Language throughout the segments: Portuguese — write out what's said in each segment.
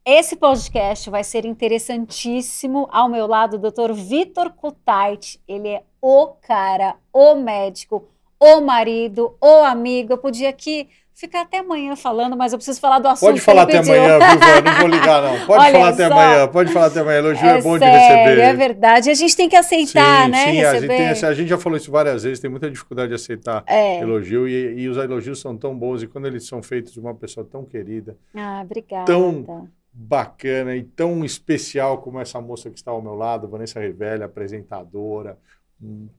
Esse podcast vai ser interessantíssimo. Ao meu lado, o Dr. Vitor Kutaiti. Ele é o cara, o médico, o marido, o amigo. Eu podia aqui ficar até amanhã falando, mas eu preciso falar do assunto. Pode falar até amanhã, viu? Não vou ligar, não. Pode falar até amanhã, pode falar até amanhã. Elogio é bom sério, de receber. É verdade. A gente tem que aceitar, sim, né? Sim, receber. a gente já falou isso várias vezes, tem muita dificuldade de aceitar elogio, e os elogios são tão bons, e quando eles são feitos de uma pessoa tão querida, obrigada. Tão bacana e tão especial como essa moça que está ao meu lado, Vanessa Revelli, apresentadora,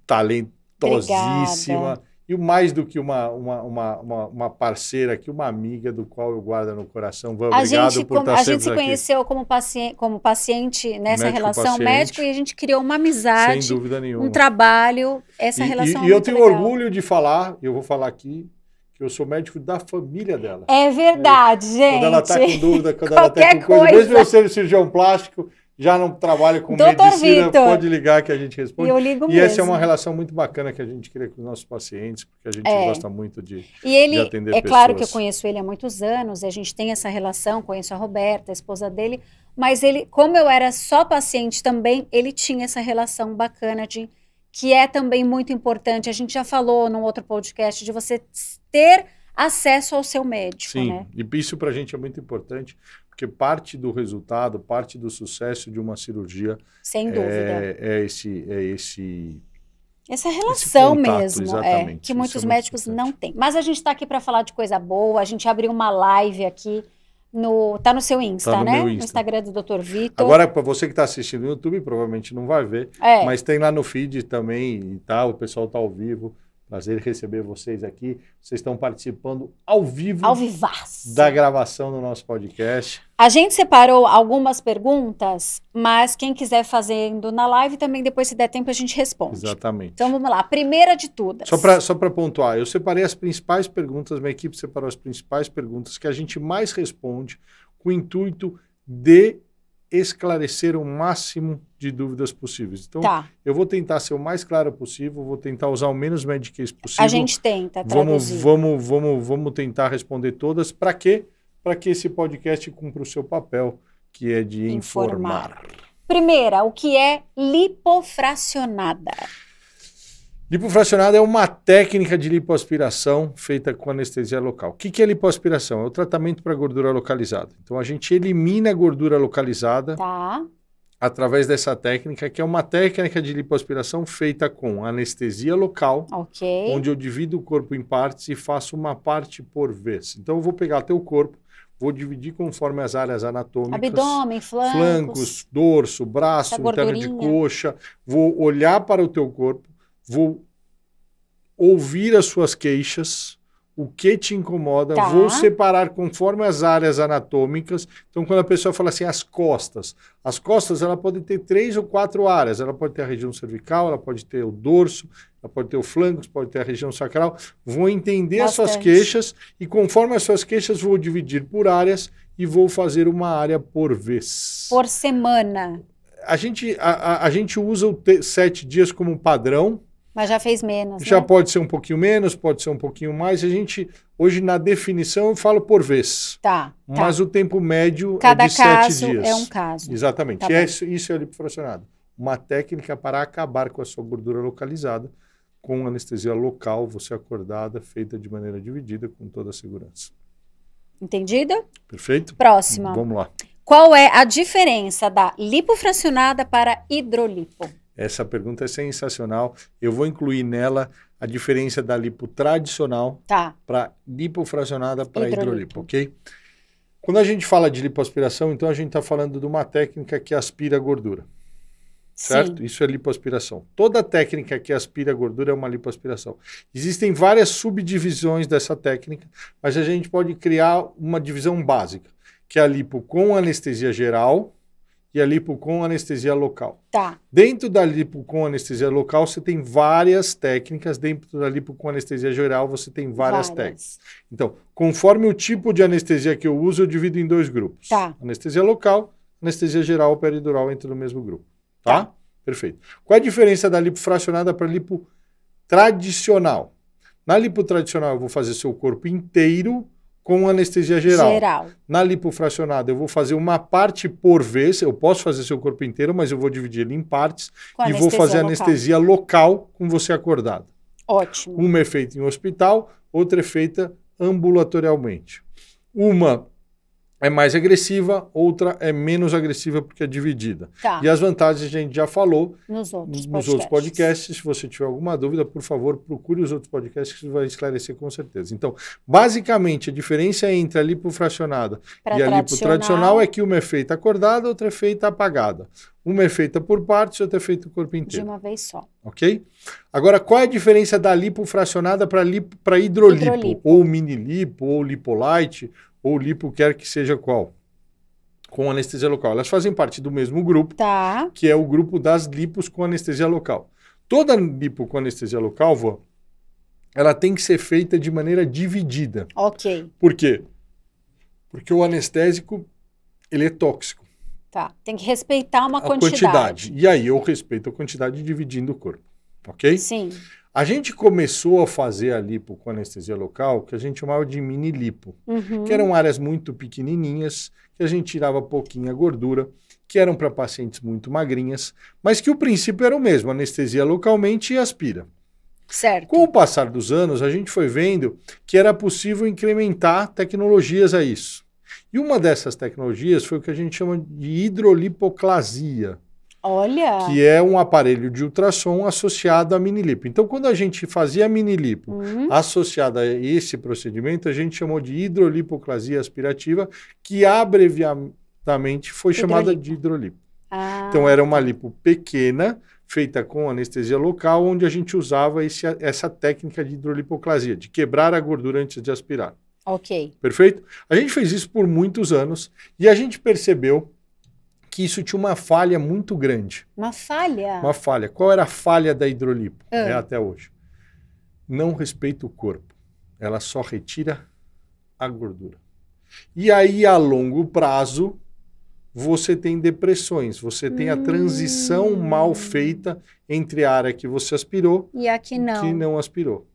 talentosíssima. Obrigada. E mais do que uma parceira aqui, uma amiga do qual eu guardo no coração. Obrigado por estar sempre aqui. A gente se conheceu como paciente nessa relação médico e a gente criou uma amizade. Sem dúvida nenhuma. Um trabalho, essa relação E eu tenho orgulho de falar, eu vou falar aqui, que eu sou médico da família dela. É verdade, gente. Quando ela está com dúvida, quando ela está com coisa, mesmo eu sendo cirurgião plástico, já não trabalho com medicina, pode ligar que a gente responde. Eu ligo mesmo. Essa é uma relação muito bacana que a gente cria com os nossos pacientes, porque a gente gosta muito de atender pessoas. É claro que eu conheço ele há muitos anos, e a gente tem essa relação, conheço a Roberta, a esposa dele, mas ele, como eu era só paciente também, ele tinha essa relação bacana que é também muito importante. A gente já falou num outro podcast de você ter acesso ao seu médico, Sim, né? E isso pra gente é muito importante, porque parte do resultado, parte do sucesso de uma cirurgia... Sem dúvida. Essa relação contato, mesmo, que muitos médicos não têm. Mas a gente está aqui para falar de coisa boa, a gente abriu uma live aqui, tá no seu Insta, né? No Instagram do Dr. Vitor. Agora, para você que está assistindo no YouTube, provavelmente não vai ver, mas tem lá no feed também, tá? O pessoal está ao vivo. Prazer receber vocês aqui. Vocês estão participando ao vivo da gravação do nosso podcast. A gente separou algumas perguntas, mas quem quiser fazendo na live também, depois, se der tempo, a gente responde. Exatamente. Então, vamos lá. A primeira de todas. Só para pontuar, eu separei as principais perguntas, minha equipe separou as principais perguntas que a gente mais responde com o intuito de esclarecer o máximo de dúvidas possíveis. Então, eu vou tentar ser o mais claro possível, vou tentar usar o menos mediquês possível. A gente tenta traduzir. Vamos tentar responder todas. Para quê? Para que esse podcast cumpra o seu papel, que é de informar. Primeira, o que é lipofracionada? Lipofracionada é uma técnica de lipoaspiração feita com anestesia local. O que é lipoaspiração? É o tratamento para gordura localizada. Então, a gente elimina a gordura localizada através dessa técnica, que é uma técnica de lipoaspiração feita com anestesia local, onde eu divido o corpo em partes e faço uma parte por vez. Então, eu vou pegar teu corpo, vou dividir conforme as áreas anatômicas. Abdômen, flancos, dorso, braço, interno de coxa. Vou olhar para o teu corpo, vou ouvir as suas queixas, o que te incomoda, vou separar conforme as áreas anatômicas. Então, quando a pessoa fala assim, as costas ela pode ter 3 ou 4 áreas. Ela pode ter a região cervical, ela pode ter o dorso, ela pode ter o flancos, pode ter a região sacral. Vou entender as suas queixas e conforme as suas queixas vou dividir por áreas e vou fazer uma área por vez. Por semana. A gente usa o 7 dias como padrão. Mas já fez menos, Já pode ser um pouquinho menos, pode ser um pouquinho mais. A gente, hoje na definição, eu falo por vez. Mas o tempo médio é de 7 dias. Cada caso é um caso. Exatamente. Isso é lipofracionado. Uma técnica para acabar com a sua gordura localizada, com anestesia local, você acordada, feita de maneira dividida, com toda a segurança. Entendida? Perfeito? Próxima. Vamos lá. Qual é a diferença da lipofracionada para hidrolipo? Essa pergunta é sensacional. Eu vou incluir nela a diferença da lipo tradicional para lipofracionada para hidrolipo, ok? Quando a gente fala de lipoaspiração, então a gente está falando de uma técnica que aspira a gordura. Certo? Isso é lipoaspiração. Toda técnica que aspira a gordura é uma lipoaspiração. Existem várias subdivisões dessa técnica, mas a gente pode criar uma divisão básica, que é a lipo com anestesia geral e a lipo com anestesia local. Dentro da lipo com anestesia local, você tem várias técnicas. Dentro da lipo com anestesia geral, você tem várias técnicas. Então, conforme o tipo de anestesia que eu uso, eu divido em 2 grupos. Anestesia local, anestesia geral ou peridural entra no mesmo grupo. Perfeito. Qual é a diferença da lipo fracionada para lipo tradicional? Na lipo tradicional, eu vou fazer seu corpo inteiro com anestesia geral. Na lipofracionada, eu vou fazer uma parte por vez. Eu posso fazer seu corpo inteiro, mas eu vou dividir ele em partes. E vou fazer anestesia local com você acordado. Ótimo. Uma é feita em hospital, outra é feita ambulatorialmente. Uma é mais agressiva, outra é menos agressiva porque é dividida. Tá. E as vantagens a gente já falou nos outros podcasts. Se você tiver alguma dúvida, por favor, procure os outros podcasts que vai esclarecer com certeza. Então, basicamente, a diferença entre a lipofracionada e a lipotradicional é que uma é feita acordada, outra é feita apagada. Uma é feita por partes, outra é feita o corpo inteiro. De uma vez só. Ok? Agora, qual é a diferença da lipofracionada para hidrolipo? Ou mini-lipo, ou lipolite, ou lipo quer que seja qual, com anestesia local. Elas fazem parte do mesmo grupo, que é o grupo das lipos com anestesia local. Toda lipo com anestesia local, ela tem que ser feita de maneira dividida. Ok. Por quê? Porque o anestésico, ele é tóxico. Tá, tem que respeitar uma quantidade. E aí eu respeito a quantidade dividindo o corpo, ok? Sim. A gente começou a fazer a lipo com anestesia local, que a gente chamava de mini lipo, que eram áreas muito pequenininhas, que a gente tirava pouquinha gordura, que eram para pacientes muito magrinhas, mas que o princípio era o mesmo, anestesia localmente e aspira. Certo. Com o passar dos anos, a gente foi vendo que era possível incrementar tecnologias a isso. E uma dessas tecnologias foi o que a gente chama de hidrolipoclasia. Olha! Que é um aparelho de ultrassom associado à mini-lipo. Então, quando a gente fazia a mini-lipo associada a esse procedimento, a gente chamou de hidrolipoclasia aspirativa, que abreviadamente foi chamada de hidrolipo. Então, era uma lipo pequena, feita com anestesia local, onde a gente usava essa técnica de hidrolipoclasia, de quebrar a gordura antes de aspirar. Ok. Perfeito? A gente fez isso por muitos anos e a gente percebeu que isso tinha uma falha muito grande. Uma falha? Uma falha. Qual era a falha da hidrolipo? É até hoje. Não respeita o corpo. Ela só retira a gordura. E aí, a longo prazo, você tem depressões. Você tem a transição mal feita entre a área que você aspirou e a que não aspirou.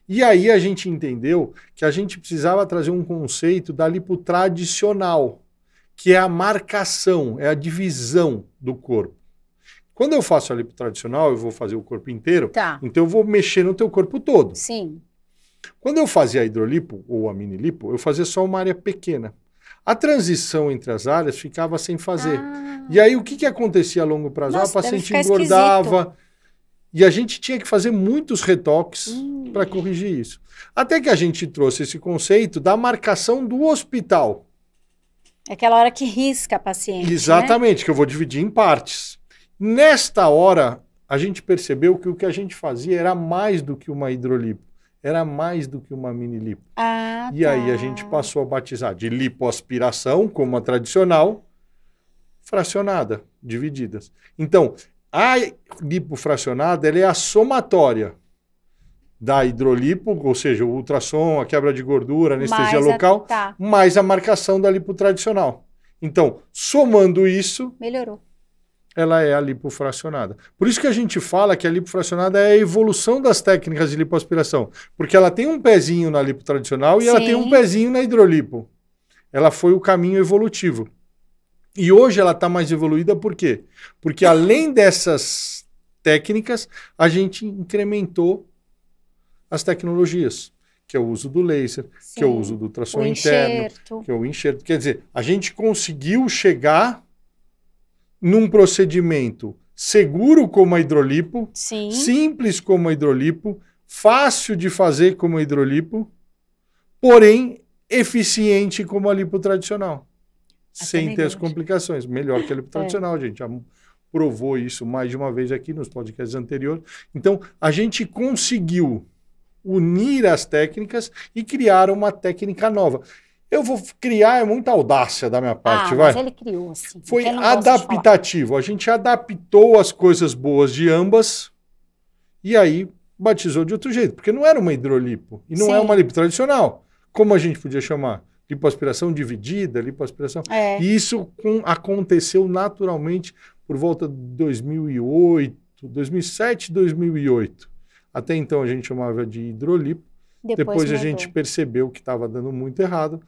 E aí a gente entendeu que a gente precisava trazer um conceito da lipo tradicional, que é a marcação, é a divisão do corpo. Quando eu faço a lipo tradicional, eu vou fazer o corpo inteiro, então eu vou mexer no teu corpo todo. Sim. Quando eu fazia a hidrolipo ou a mini lipo, eu fazia só uma área pequena. A transição entre as áreas ficava sem fazer. E aí o que acontecia a longo prazo? A paciente engordava e a gente tinha que fazer muitos retoques para corrigir isso. Até que a gente trouxe esse conceito da marcação do hospital. É aquela hora que risca a paciente. Exatamente, né? Que eu vou dividir em partes. Nesta hora, a gente percebeu que o que a gente fazia era mais do que uma hidrolipo, era mais do que uma mini lipo. E aí a gente passou a batizar de lipoaspiração, como a tradicional, fracionada, divididas. Então, a lipo fracionada ela é a somatória da hidrolipo, ou seja, o ultrassom, a quebra de gordura, a anestesia local, mais a marcação da lipo tradicional. Então, somando isso, melhorou. Ela é a lipofracionada. Por isso que a gente fala que a lipofracionada é a evolução das técnicas de lipoaspiração, porque ela tem um pezinho na lipo tradicional e ela tem um pezinho na hidrolipo. Ela foi o caminho evolutivo. E hoje ela está mais evoluída por quê? Porque além dessas técnicas, a gente incrementou as tecnologias, que é o uso do laser, que é o uso do ultrassom interno, que é o enxerto. Quer dizer, a gente conseguiu chegar num procedimento seguro como a hidrolipo, simples como a hidrolipo, fácil de fazer como a hidrolipo, porém eficiente como a lipo tradicional. Sem ter as complicações. Melhor que a lipo tradicional, a gente já provou isso mais de uma vez aqui nos podcasts anteriores. Então, a gente conseguiu unir as técnicas e criar uma técnica nova. Eu vou criar, é muita audácia da minha parte, vai. Mas ele criou, assim. Foi adaptativo. A gente adaptou as coisas boas de ambas e aí batizou de outro jeito, porque não era uma hidrolipo e não é uma lipo tradicional. Como a gente podia chamar? Lipoaspiração dividida, lipoaspiração. E isso aconteceu naturalmente por volta de 2008, 2007, 2008. Até então a gente chamava de hidrolipo. Depois a gente percebeu que estava dando muito errado.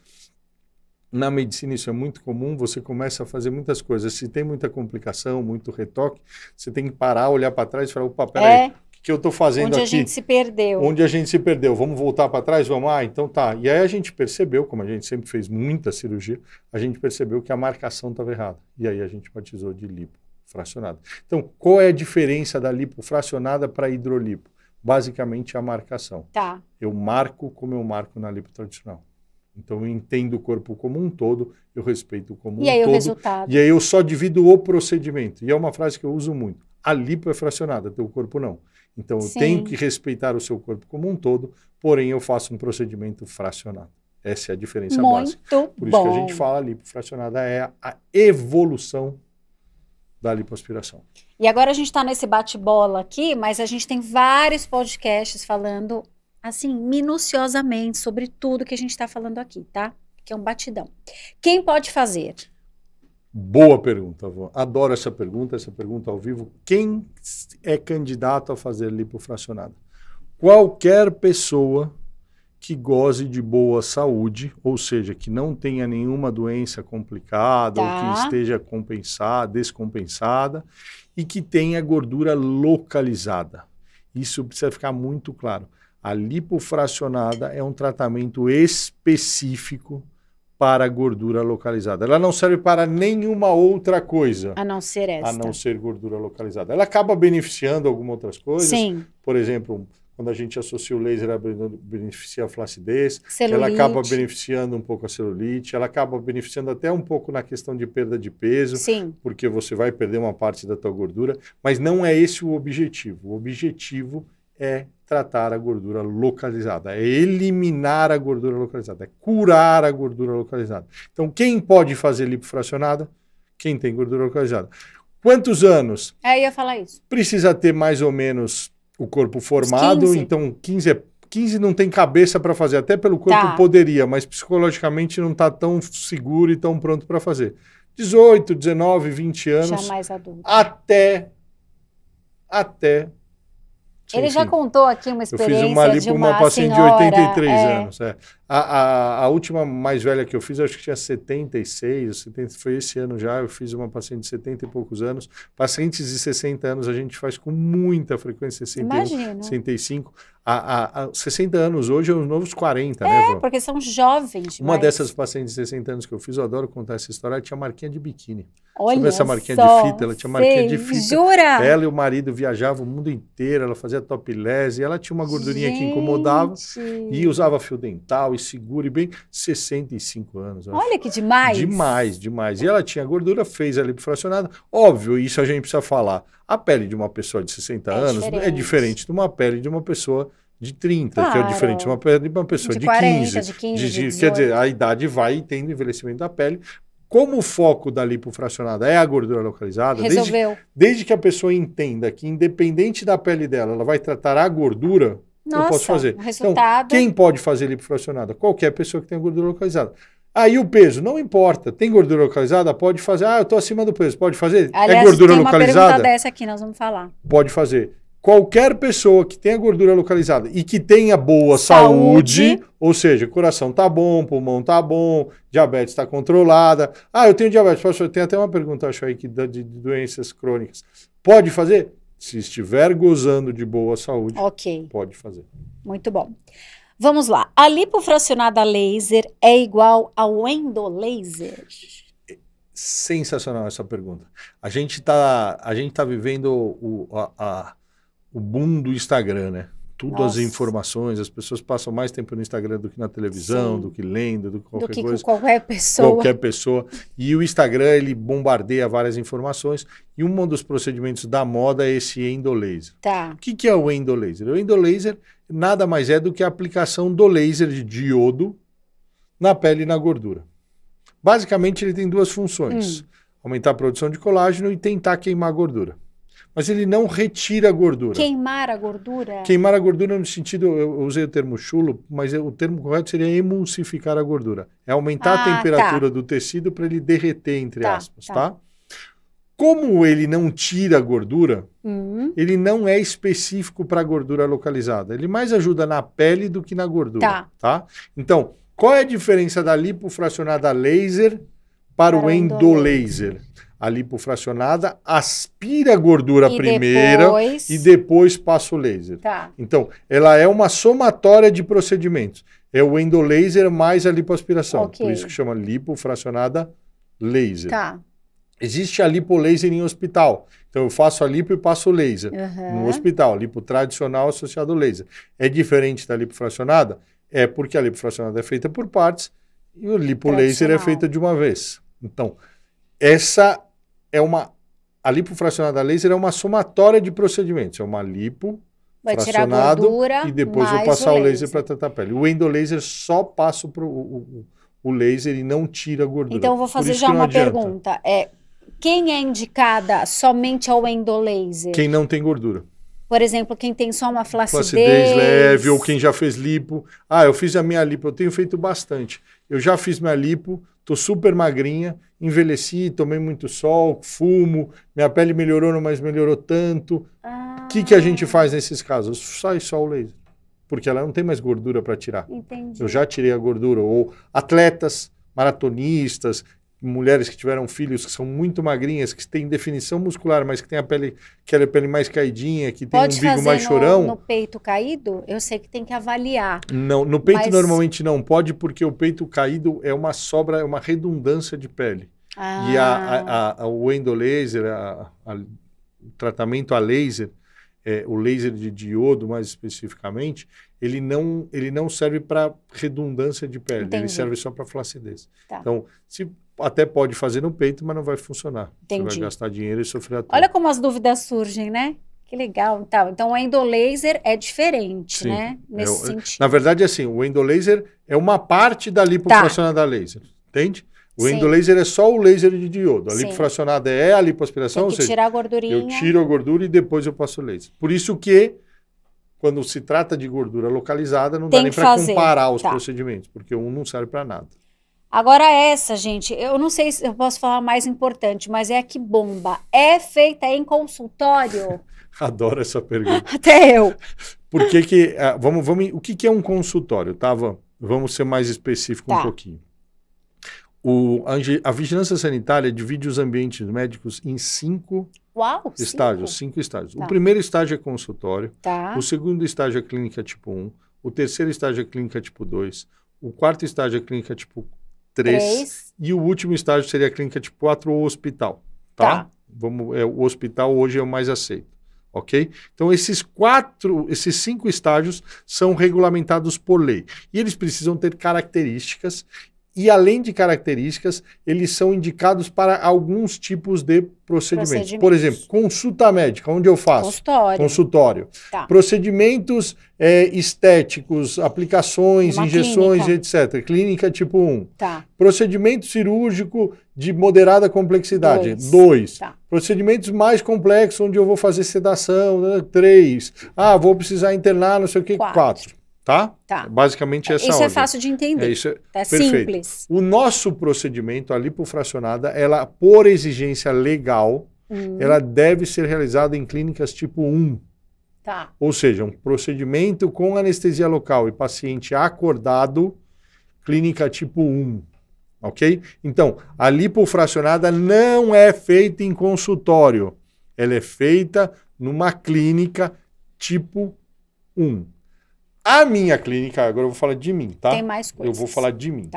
Na medicina isso é muito comum, você começa a fazer muitas coisas. Se tem muita complicação, muito retoque, você tem que parar, olhar para trás e falar, opa, peraí, o que eu estou fazendo aqui? Onde a gente se perdeu. Onde a gente se perdeu. Vamos voltar para trás? Vamos? Então tá. E aí a gente percebeu, como a gente sempre fez muita cirurgia, a gente percebeu que a marcação estava errada. E aí a gente batizou de lipo fracionada. Então, qual é a diferença da lipo fracionada para hidrolipo? Basicamente a marcação. Tá. Eu marco como eu marco na lipo tradicional. Então, eu entendo o corpo como um todo, eu respeito como um todo. E aí o resultado? E aí eu só divido o procedimento. E é uma frase que eu uso muito. A lipo é fracionada, teu corpo não. Então, eu tenho que respeitar o seu corpo como um todo, porém eu faço um procedimento fracionado. Essa é a diferença básica. Por isso que a gente fala, a lipo fracionada é a evolução da lipoaspiração. E agora a gente está nesse bate-bola aqui, mas a gente tem vários podcasts falando assim, minuciosamente sobre tudo que a gente está falando aqui, tá? Que é um batidão. Quem pode fazer? Boa pergunta, avó. Adoro essa pergunta ao vivo. Quem é candidato a fazer lipofracionada? Qualquer pessoa que goze de boa saúde, ou seja, que não tenha nenhuma doença complicada, ou que esteja descompensada, e que tenha gordura localizada. Isso precisa ficar muito claro. A lipofracionada é um tratamento específico para gordura localizada. Ela não serve para nenhuma outra coisa. A não ser esta. A não ser gordura localizada. Ela acaba beneficiando algumas outras coisas. Sim. Por exemplo, quando a gente associa o laser, ela beneficia a flacidez. Celulite. Ela acaba beneficiando um pouco a celulite. Ela acaba beneficiando até um pouco na questão de perda de peso. Sim. Porque você vai perder uma parte da tua gordura. Mas não é esse o objetivo. O objetivo é tratar a gordura localizada, é eliminar a gordura localizada, é curar a gordura localizada. Então, quem pode fazer lipofracionada? Quem tem gordura localizada. Quantos anos? Eu ia falar isso. Precisa ter mais ou menos o corpo formado, 15. Então 15 não tem cabeça para fazer, até pelo corpo poderia, mas psicologicamente não está tão seguro e tão pronto para fazer. 18, 19, 20 anos. Já mais adulto. Até Ele já contou aqui uma experiência. Eu fiz uma lipo uma paciente senhora, de 83 anos. A última mais velha que eu fiz, acho que tinha 76, 70, foi esse ano já. Eu fiz uma paciente de 70 e poucos anos. Pacientes de 60 anos a gente faz com muita frequência, 61, 65. 60 anos hoje é os novos 40, né, vó? Porque são jovens. Uma dessas pacientes de 60 anos que eu fiz, eu adoro contar essa história, ela tinha marquinha de biquíni. Olha Sabe essa marquinha de fita? Ela tinha marquinha de fita. Jura? Ela e o marido viajavam o mundo inteiro, ela fazia topless, e ela tinha uma gordurinha que incomodava e usava fio dental e seguro e bem 65 anos. Olha que demais. Demais. E ela tinha gordura, fez a lipofracionada. Óbvio, isso a gente precisa falar. A pele de uma pessoa de 60 anos é diferente de uma pele de uma pessoa de 30, que é diferente de uma pele de uma pessoa de 40, 15. De quer dizer, a idade vai tendo envelhecimento da pele. Como o foco da lipofracionada é a gordura localizada, desde que a pessoa entenda que independente da pele dela, ela vai tratar a gordura, eu posso fazer. Então, quem pode fazer lipofracionada? Qualquer pessoa que tenha gordura localizada. Aí o peso, não importa. Tem gordura localizada? Pode fazer. Eu estou acima do peso. Pode fazer? Aliás, é gordura tem localizada? Uma pergunta dessa aqui, nós vamos falar. Pode fazer. Qualquer pessoa que tenha gordura localizada e que tenha boa saúde, ou seja, coração tá bom, pulmão tá bom, diabetes está controlada. Eu tenho diabetes. Tem até uma pergunta, acho aí, de doenças crônicas. Pode fazer? Se estiver gozando de boa saúde, pode fazer. Muito bom. Vamos lá. A lipofracionada laser é igual ao endolaser? Sensacional essa pergunta. A gente tá vivendo o boom do Instagram, né? Tudo as informações, as pessoas passam mais tempo no Instagram do que na televisão, do que lendo, do que qualquer coisa. Qualquer pessoa. E o Instagram, ele bombardeia várias informações. E um dos procedimentos da moda é esse endolaser. O que é o endolaser? O endolaser nada mais é do que a aplicação do laser de diodo na pele e na gordura. Basicamente, ele tem duas funções. Aumentar a produção de colágeno e tentar queimar a gordura. Mas ele não retira a gordura. Queimar a gordura? Queimar a gordura no sentido, eu usei o termo chulo, mas o termo correto seria emulsificar a gordura. É aumentar a temperatura do tecido para ele derreter, entre aspas, tá? Como ele não tira a gordura, ele não é específico para gordura localizada. Ele mais ajuda na pele do que na gordura. Tá? Então, qual é a diferença da lipofracionada laser para o endolaser? A lipofracionada aspira a gordura primeiro e depois passa o laser. Então, ela é uma somatória de procedimentos. É o endolaser mais a lipoaspiração. Por isso que chama lipofracionada laser. Existe a lipolaser em hospital. Então, eu faço a lipo e passo o laser. No hospital, lipo tradicional associado ao laser. É diferente da lipofracionada? É porque a lipofracionada é feita por partes e o lipolaser é feita de uma vez. Então, essa é a lipofracionada laser é uma somatória de procedimentos. É uma lipo fracionado e depois vou passar o laser para tratar a pele. O endolaser só passa o laser e não tira a gordura. Então, eu vou fazer já uma pergunta. Quem é indicada somente ao endolaser? Quem não tem gordura. Por exemplo, quem tem só uma flacidez leve, ou quem já fez lipo. Eu fiz a minha lipo, eu tenho feito bastante. Eu já fiz minha lipo, tô super magrinha, envelheci, tomei muito sol, fumo, minha pele melhorou, mas melhorou tanto. O que a gente faz nesses casos? Sai só o laser, porque ela não tem mais gordura para tirar. Entendi. Eu já tirei a gordura. Ou atletas, maratonistas, mulheres que tiveram filhos que são muito magrinhas, que têm definição muscular, mas que têm aquela pele mais caidinha, que tem um umbigo mais chorão. No peito caído? Eu sei que tem que avaliar. Não, no peito normalmente não pode, porque o peito caído é uma sobra, é uma redundância de pele. E o endolaser, o tratamento a laser, o laser de diodo mais especificamente, ele não serve para redundância de pele, ele serve só para flacidez. Então, até pode fazer no peito, mas não vai funcionar. Você vai gastar dinheiro e sofrer a toa. Olha como as dúvidas surgem, né? Que legal. Então, o endolaser é diferente, né? Nesse sentido. Na verdade, assim, o endolaser é uma parte da lipofracionada laser, entende? O endolaser é só o laser de diodo. A lipofracionada é a lipoaspiração, ou seja, tirar a gordurinha. Eu tiro a gordura e depois eu passo o laser. Por isso que, quando se trata de gordura localizada, não dá nem para comparar os procedimentos, porque um não serve para nada. Agora essa, gente, eu não sei se eu posso falar mais importante, mas é a que bomba. É feita em consultório? Adoro essa pergunta. Até eu. Por que o que é um consultório, tá? Vamos ser mais específico um pouquinho. A vigilância sanitária divide os ambientes médicos em 5 estágios. 5 estágios. O primeiro estágio é consultório. O segundo estágio é clínica tipo 1. O terceiro estágio é clínica tipo 2. O quarto estágio é clínica tipo 3. E o último estágio seria a clínica tipo 4 ou hospital. O hospital hoje é o mais aceito. Ok? Então, esses 5 estágios são regulamentados por lei. E eles precisam ter características. E, além de características, eles são indicados para alguns tipos de procedimentos. Por exemplo, consulta médica, onde eu faço? Consultório. Procedimentos estéticos, aplicações, injeções, etc. Clínica tipo 1. Procedimento cirúrgico de moderada complexidade. 2. Procedimentos mais complexos, onde eu vou fazer sedação. 3. Vou precisar internar, não sei o que. 4. Tá? Basicamente essa Isso ordem. É fácil de entender. É simples. O nosso procedimento, a lipofracionada, ela, por exigência legal, ela deve ser realizada em clínicas tipo 1. Ou seja, um procedimento com anestesia local e paciente acordado, clínica tipo 1. Ok? Então, a lipofracionada não é feita em consultório. Ela é feita numa clínica tipo 1. A minha clínica, agora eu vou falar de mim, tá? Tem mais coisas. Eu vou falar de mim.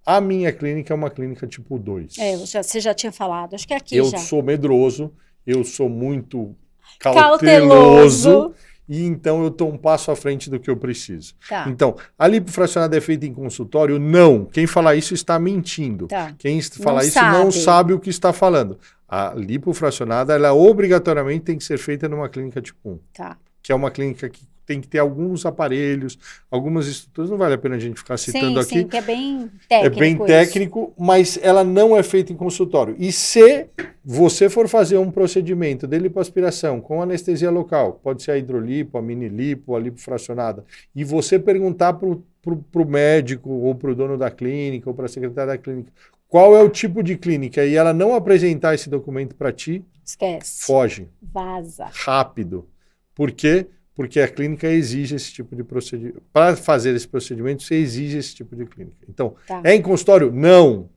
A minha clínica é uma clínica tipo 2. Você já tinha falado, acho que é aqui eu sou medroso, eu sou muito cauteloso. E então eu estou um passo à frente do que eu preciso. Então, a lipofracionada é feita em consultório? Não. Quem fala isso está mentindo. Quem fala isso não sabe o que está falando. A lipofracionada, ela obrigatoriamente tem que ser feita numa clínica tipo 1. Que é uma clínica que tem que ter alguns aparelhos, algumas estruturas, não vale a pena a gente ficar citando aqui. Sim, que é bem técnico. É bem técnico, mas ela não é feita em consultório. E se você for fazer um procedimento de lipoaspiração com anestesia local, pode ser a hidrolipo, a minilipo, a lipofracionada, e você perguntar para o médico ou para o dono da clínica ou para a secretária da clínica Qual é o tipo de clínica? E ela não apresentar esse documento para ti, esquece. Foge. Vaza. Rápido. Por quê? Porque a clínica exige esse tipo de procedimento. Para fazer esse procedimento, você exige esse tipo de clínica. Então, é em consultório? Não.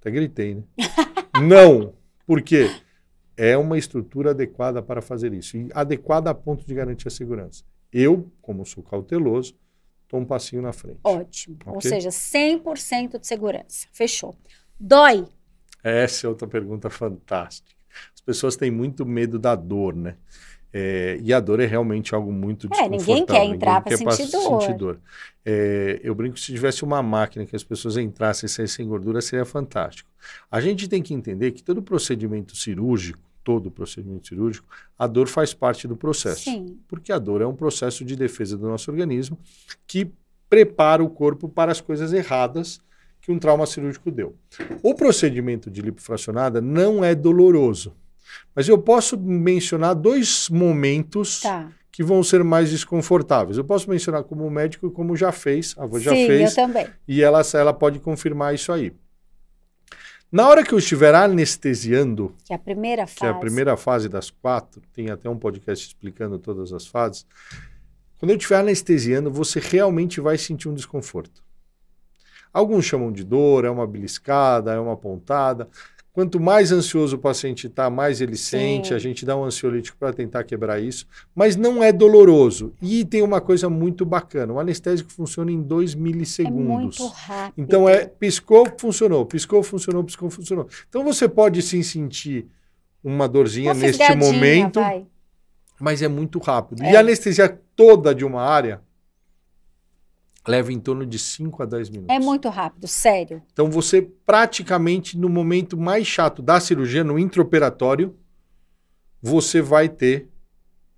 Até gritei, né? Não. Por quê? É uma estrutura adequada para fazer isso. E adequada a ponto de garantir a segurança. Eu, como sou cauteloso, estou um passinho na frente. Ótimo. Okay? Ou seja, 100% de segurança. Fechou. Dói? Essa é outra pergunta fantástica. As pessoas têm muito medo da dor, né? E a dor é realmente algo muito desconfortável. Ninguém quer entrar para sentir dor. Eu brinco que se tivesse uma máquina que as pessoas entrassem e saíssem sem gordura, seria fantástico. A gente tem que entender que todo procedimento cirúrgico, a dor faz parte do processo. Sim. Porque a dor é um processo de defesa do nosso organismo que prepara o corpo para as coisas erradas que um trauma cirúrgico deu. O procedimento de lipofracionada não é doloroso. Mas eu posso mencionar 2 momentos que vão ser mais desconfortáveis. Eu posso mencionar como médico e como já fez. A avó já fez. Sim, eu também. E ela pode confirmar isso aí. Na hora que eu estiver anestesiando... Que é a primeira fase. Que é a primeira fase das 4. Tem até um podcast explicando todas as fases. Quando eu estiver anestesiando, você realmente vai sentir um desconforto. Alguns chamam de dor, é uma beliscada, é uma pontada... Quanto mais ansioso o paciente está, mais ele sente. A gente dá um ansiolítico para tentar quebrar isso. Mas não é doloroso. E tem uma coisa muito bacana. O anestésico funciona em 2 milissegundos. É muito rápido. Então, piscou, funcionou. Piscou, funcionou, piscou, funcionou. Então, você pode sim sentir uma dorzinha neste momento. Mas é muito rápido. E a anestesia toda de uma área leva em torno de 5 a 10 minutos. É muito rápido, sério. Então você praticamente no momento mais chato da cirurgia, no intraoperatório, você vai ter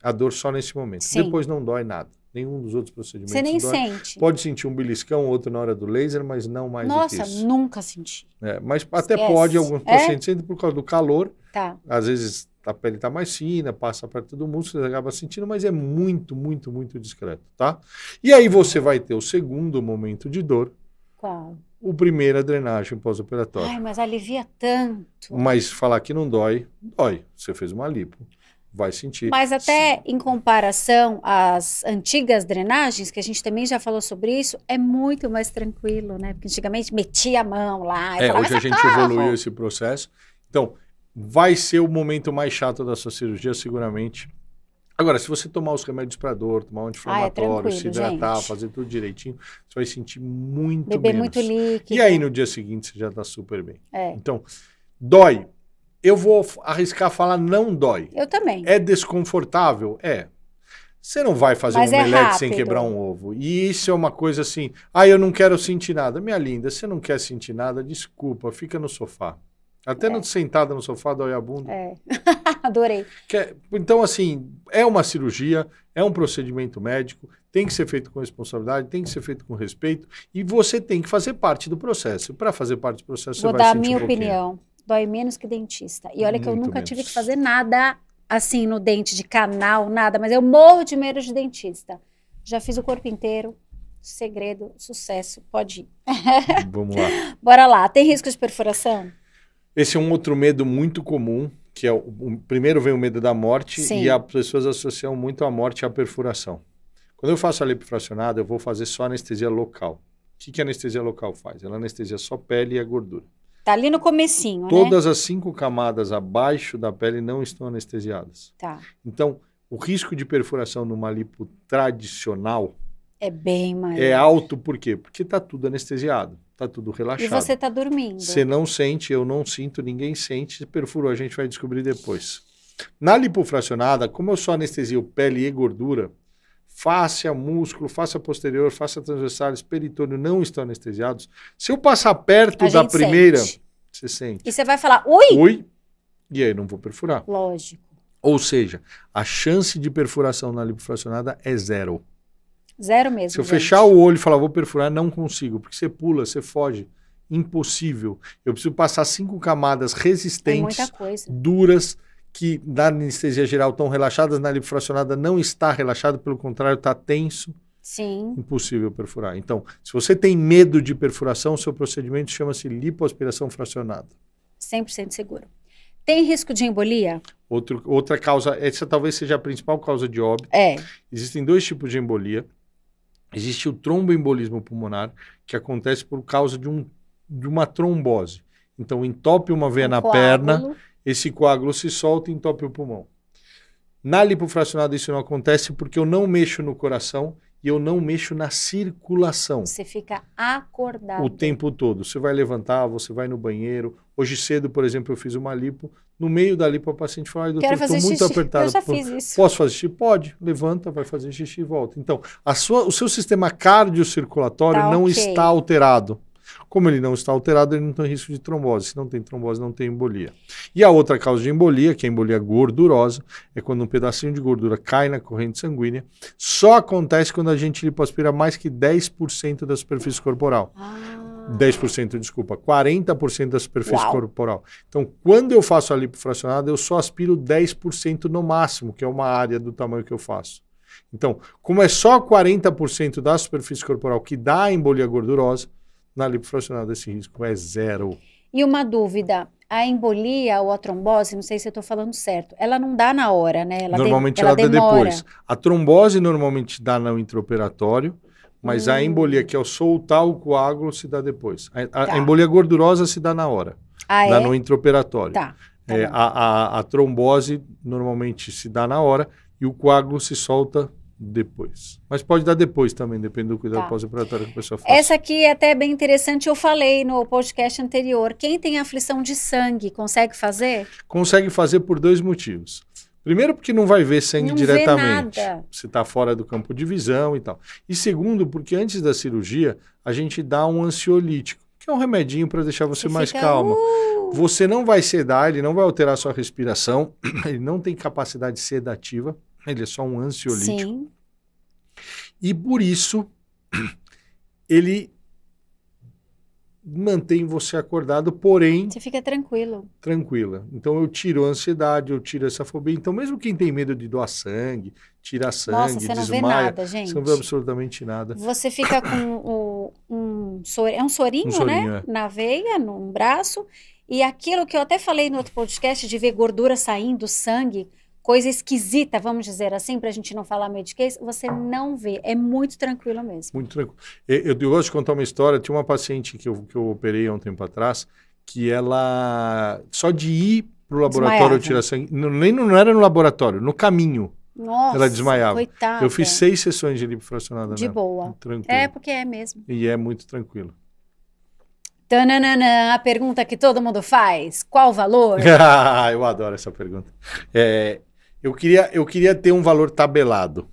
a dor só nesse momento. Sim. Depois não dói nada. Nenhum dos outros procedimentos você nem dói. sente. Pode sentir um beliscão, outro na hora do laser, mas não mais do que isso. Nossa, nunca senti. Mas até pode, alguns pacientes sentem por causa do calor. Às vezes a pele está mais fina, passa perto do músculo, você acaba sentindo, mas é muito, muito, muito discreto, tá? E aí você vai ter o segundo momento de dor. Qual? O primeiro, a drenagem pós-operatória. Ai, mas alivia tanto. Mas falar que não dói, dói. Você fez uma lipo, vai sentir. Mas até em comparação às antigas drenagens, que a gente também já falou sobre isso, é muito mais tranquilo, né? Porque antigamente metia a mão lá. Hoje a gente evoluiu esse processo. Então, vai ser o momento mais chato da sua cirurgia, seguramente. Agora, se você tomar os remédios para dor, tomar um anti-inflamatório, se hidratar, gente, fazer tudo direitinho, você vai sentir muito Beber menos. Muito líquido. E aí, no dia seguinte, você já está super bem. Então, dói. Eu vou arriscar falar não dói. Eu também. É desconfortável? Você não vai fazer um omelete sem quebrar um ovo. E isso é uma coisa assim, eu não quero sentir nada. Minha linda, você não quer sentir nada, desculpa, fica no sofá. Até sentada no sofá dói a bunda. Adorei. Então, assim, é uma cirurgia, é um procedimento médico, tem que ser feito com responsabilidade, tem que ser feito com respeito, e você tem que fazer parte do processo. Para fazer parte do processo, você vai sentir. Vou dar a minha opinião. Dói menos que dentista. E olha que eu nunca tive que fazer nada assim no dente, de canal, nada, mas eu morro de medo de dentista. Já fiz o corpo inteiro. Segredo, sucesso, pode ir. Vamos lá. Bora lá. Tem risco de perfuração? Esse é um outro medo muito comum, que é primeiro vem o medo da morte. Sim. E as pessoas associam muito a morte à perfuração. Quando eu faço a lipofracionada, eu vou fazer só anestesia local. O que a anestesia local faz? Ela anestesia só pele e a gordura. Tá ali no comecinho, Todas as 5 camadas abaixo da pele não estão anestesiadas. Tá. Então, o risco de perfuração numa lipo tradicional é bem maior. É alto, por quê? Porque tá tudo anestesiado, tá tudo relaxado. E você tá dormindo. Você não sente, eu não sinto, ninguém sente. Se perfurou, a gente vai descobrir depois. Na lipofracionada, como eu só anestesio pele e gordura, fáscia, músculo, fáscia posterior, fáscia transversalis, peritônio não estão anestesiados. Se eu passar perto da primeira, você sente. E você vai falar, ui! Ui! E aí não vou perfurar. Lógico. Ou seja, a chance de perfuração na lipofracionada é 0. 0 mesmo. Se eu fechar o olho e falar, vou perfurar, não consigo, porque você pula, você foge. Impossível. Eu preciso passar 5 camadas resistentes, duras, que na anestesia geral estão relaxadas, na lipofracionada não está relaxado, pelo contrário, está tenso. Sim. Impossível perfurar. Então, se você tem medo de perfuração, seu procedimento chama-se lipoaspiração fracionada. 100% seguro. Tem risco de embolia? Outra causa, essa talvez seja a principal causa de óbito. Existem 2 tipos de embolia. Existe o tromboembolismo pulmonar, que acontece por causa de uma trombose. Então, entope uma veia na perna, esse coágulo se solta e entope o pulmão. Na lipofracionada isso não acontece porque eu não mexo no coração e eu não mexo na circulação. Você fica acordado. O tempo todo. Você vai levantar, você vai no banheiro. Hoje cedo, por exemplo, eu fiz uma lipo. No meio da lipo, a paciente fala, doutor, estou muito apertada. Eu já fiz isso. Posso fazer xixi? Pode. Levanta, vai fazer xixi e volta. Então, o seu sistema cardiocirculatório não está alterado. Como ele não está alterado, ele não tem risco de trombose. Se não tem trombose, não tem embolia. E a outra causa de embolia, que é a embolia gordurosa, é quando um pedacinho de gordura cai na corrente sanguínea. Só acontece quando a gente lipoaspira mais que 10% da superfície corporal. 10%, desculpa, 40% da superfície corporal. Então, quando eu faço a lipofracionada, eu só aspiro 10% no máximo, que é uma área do tamanho que eu faço. Então, como é só 40% da superfície corporal que dá a embolia gordurosa, na lipofracionada esse risco é 0. E uma dúvida, a embolia ou a trombose, não sei se eu estou falando certo, ela não dá na hora, né? Normalmente ela dá depois. A trombose normalmente dá no intraoperatório, mas a embolia, que é o soltar o coágulo, se dá depois. A embolia gordurosa se dá na hora, dá no intraoperatório. A trombose normalmente se dá na hora e o coágulo se solta depois. Mas pode dar depois também, depende do cuidado pós-operatório que a pessoa faz. Essa aqui é até bem interessante, eu falei no podcast anterior. Quem tem aflição de sangue, consegue fazer? Consegue fazer por 2 motivos. Primeiro, porque não vai ver sangue diretamente. Se está fora do campo de visão e tal. E segundo, porque antes da cirurgia, a gente dá um ansiolítico, que é um remedinho para deixar você mais calma. Você não vai sedar, ele não vai alterar a sua respiração, ele não tem capacidade sedativa. Ele é só um ansiolítico. Sim. E por isso, ele mantém você acordado, porém... Você fica tranquilo. Tranquila. Então eu tiro a ansiedade, eu tiro essa fobia. Então mesmo quem tem medo de doar sangue, tirar sangue, você não desmaia... vê nada, gente. Você não vê absolutamente nada. Você fica com um sorinho, né? Na veia, no braço. E aquilo que eu até falei no outro podcast, de ver gordura saindo, sangue... Coisa esquisita, vamos dizer assim, para a gente não falar mediquês, você não vê. É muito tranquilo mesmo. Muito tranquilo. Eu gosto de contar uma história. Tinha uma paciente que eu operei há um tempo atrás, que ela, só de ir para o laboratório tirar sangue, não era no laboratório, no caminho. Nossa, ela desmaiava. Coitada. Eu fiz 6 sessões de lipofracionada de boa. Tranquilo. É, porque é mesmo. E é muito tranquilo. Tananana, a pergunta que todo mundo faz. Qual o valor? Eu adoro essa pergunta. Eu queria ter um valor tabelado.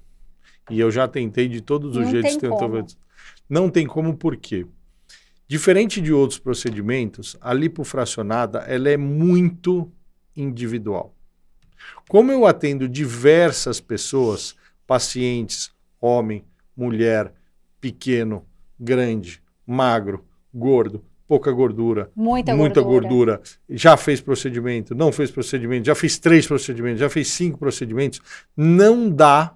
E eu já tentei de todos os jeitos. Não tem como, por quê? Diferente de outros procedimentos, a lipofracionada ela é muito individual. Como eu atendo diversas pessoas, pacientes, homem, mulher, pequeno, grande, magro, gordo, pouca gordura, muita gordura, já fez procedimento, não fez procedimento, já fez 3 procedimentos, já fez 5 procedimentos, não dá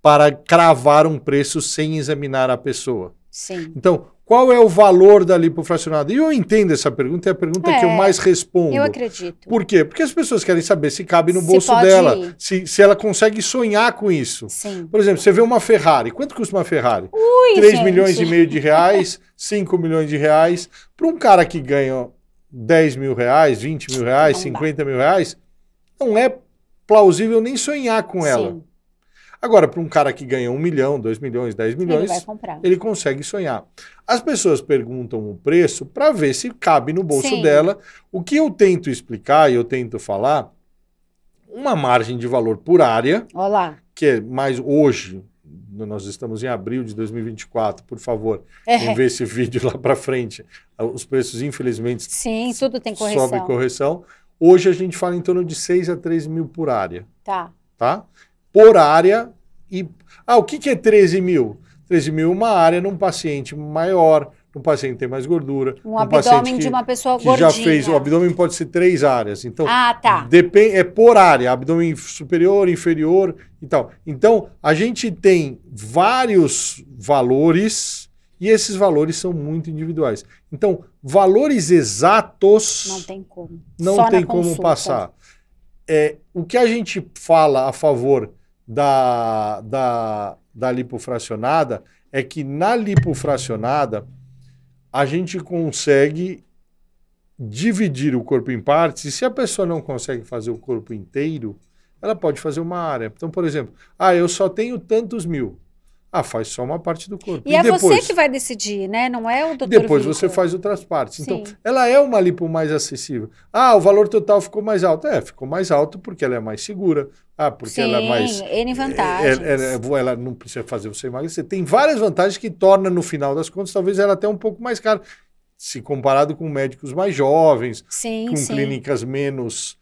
para cravar um preço sem examinar a pessoa. Sim. Então, qual é o valor da lipofracionada? E eu entendo essa pergunta, é a pergunta que eu mais respondo. Eu acredito. Por quê? Porque as pessoas querem saber se cabe no bolso dela, se ela consegue sonhar com isso. Sim. Por exemplo, você vê uma Ferrari. Quanto custa uma Ferrari? 3 milhões e meio de reais, 5 milhões de reais. Para um cara que ganha 10 mil reais, 20 mil reais, 50 mil reais, não é plausível nem sonhar com ela. Sim. Agora, para um cara que ganha 1 milhão, 2 milhões, 10 milhões, ele consegue sonhar. As pessoas perguntam o preço para ver se cabe no bolso dela. O que eu tento explicar e eu tento falar, uma margem de valor por área, que é mais hoje, nós estamos em abril de 2024, por favor, vê esse vídeo lá para frente. Os preços, infelizmente, tudo tem correção. Sobe correção. Hoje a gente fala em torno de 6 a 13 mil por área. Tá? Por área. E o que é 13 mil? 13 mil uma área num paciente maior, no paciente que tem mais gordura. Um abdômen de uma pessoa gordinha. Já fez, o abdômen pode ser 3 áreas. Então, tá. É por área, abdômen superior, inferior e tal. Então, a gente tem vários valores e esses valores são muito individuais. Então, valores exatos... Não tem como. Não tem como passar. O que a gente fala a favor da lipofracionada é que na lipofracionada a gente consegue dividir o corpo em partes e se a pessoa não consegue fazer o corpo inteiro, ela pode fazer uma área. Então, por exemplo, eu só tenho tantos mil. Faz só uma parte do corpo. E depois, você que vai decidir, né? Não é o doutor Depois Vitor. Você faz outras partes. Sim. Então, ela é uma lipo mais acessível. O valor total ficou mais alto. Ficou mais alto porque ela é mais segura. Porque Sim, ela é mais... N vantagens. Ela não precisa fazer você emagrecer. Tem várias vantagens que tornam, no final das contas, talvez ela até um pouco mais cara. Se comparado com médicos mais jovens, com clínicas menos...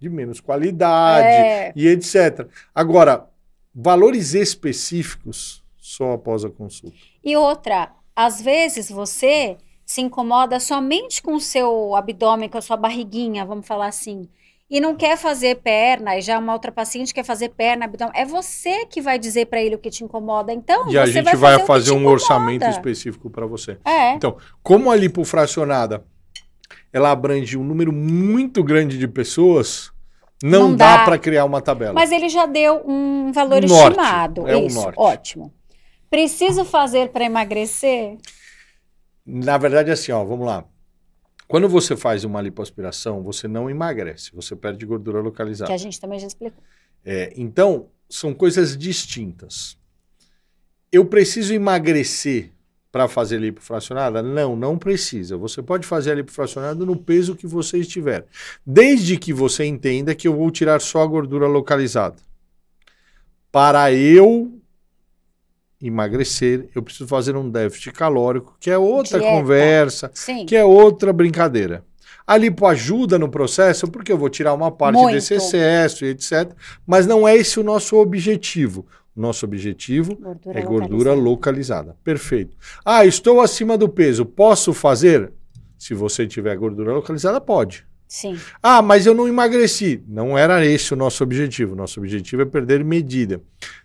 de menos qualidade e etc. Agora... valores específicos só após a consulta. E outra, às vezes você se incomoda somente com o seu abdômen, com a sua barriguinha, vamos falar assim, e não quer fazer perna, e já uma outra paciente quer fazer perna, abdômen. É você que vai dizer para ele o que te incomoda. Então, e a gente vai fazer um orçamento específico para você. Então, como a lipofracionada, ela abrange um número muito grande de pessoas... Não dá para criar uma tabela. Mas ele já deu um valor estimado. Isso, norte. Ótimo. Preciso fazer para emagrecer? Na verdade, assim, vamos lá. Quando você faz uma lipoaspiração, você não emagrece, você perde gordura localizada. Que a gente também já explicou. Então, são coisas distintas. Eu preciso emagrecer para fazer lipofracionada? Não precisa. Você pode fazer a lipofracionada no peso que você estiver. Desde que você entenda que eu vou tirar só a gordura localizada. Para eu emagrecer, eu preciso fazer um déficit calórico, que é outra conversa, que é outra brincadeira. A lipo ajuda no processo porque eu vou tirar uma parte desse excesso e etc. Mas não é esse o nosso objetivo. Nosso objetivo é gordura localizada. Perfeito. Estou acima do peso. Posso fazer? Se você tiver gordura localizada, pode. Sim. Mas eu não emagreci. Não era esse o nosso objetivo. Nosso objetivo é perder medida.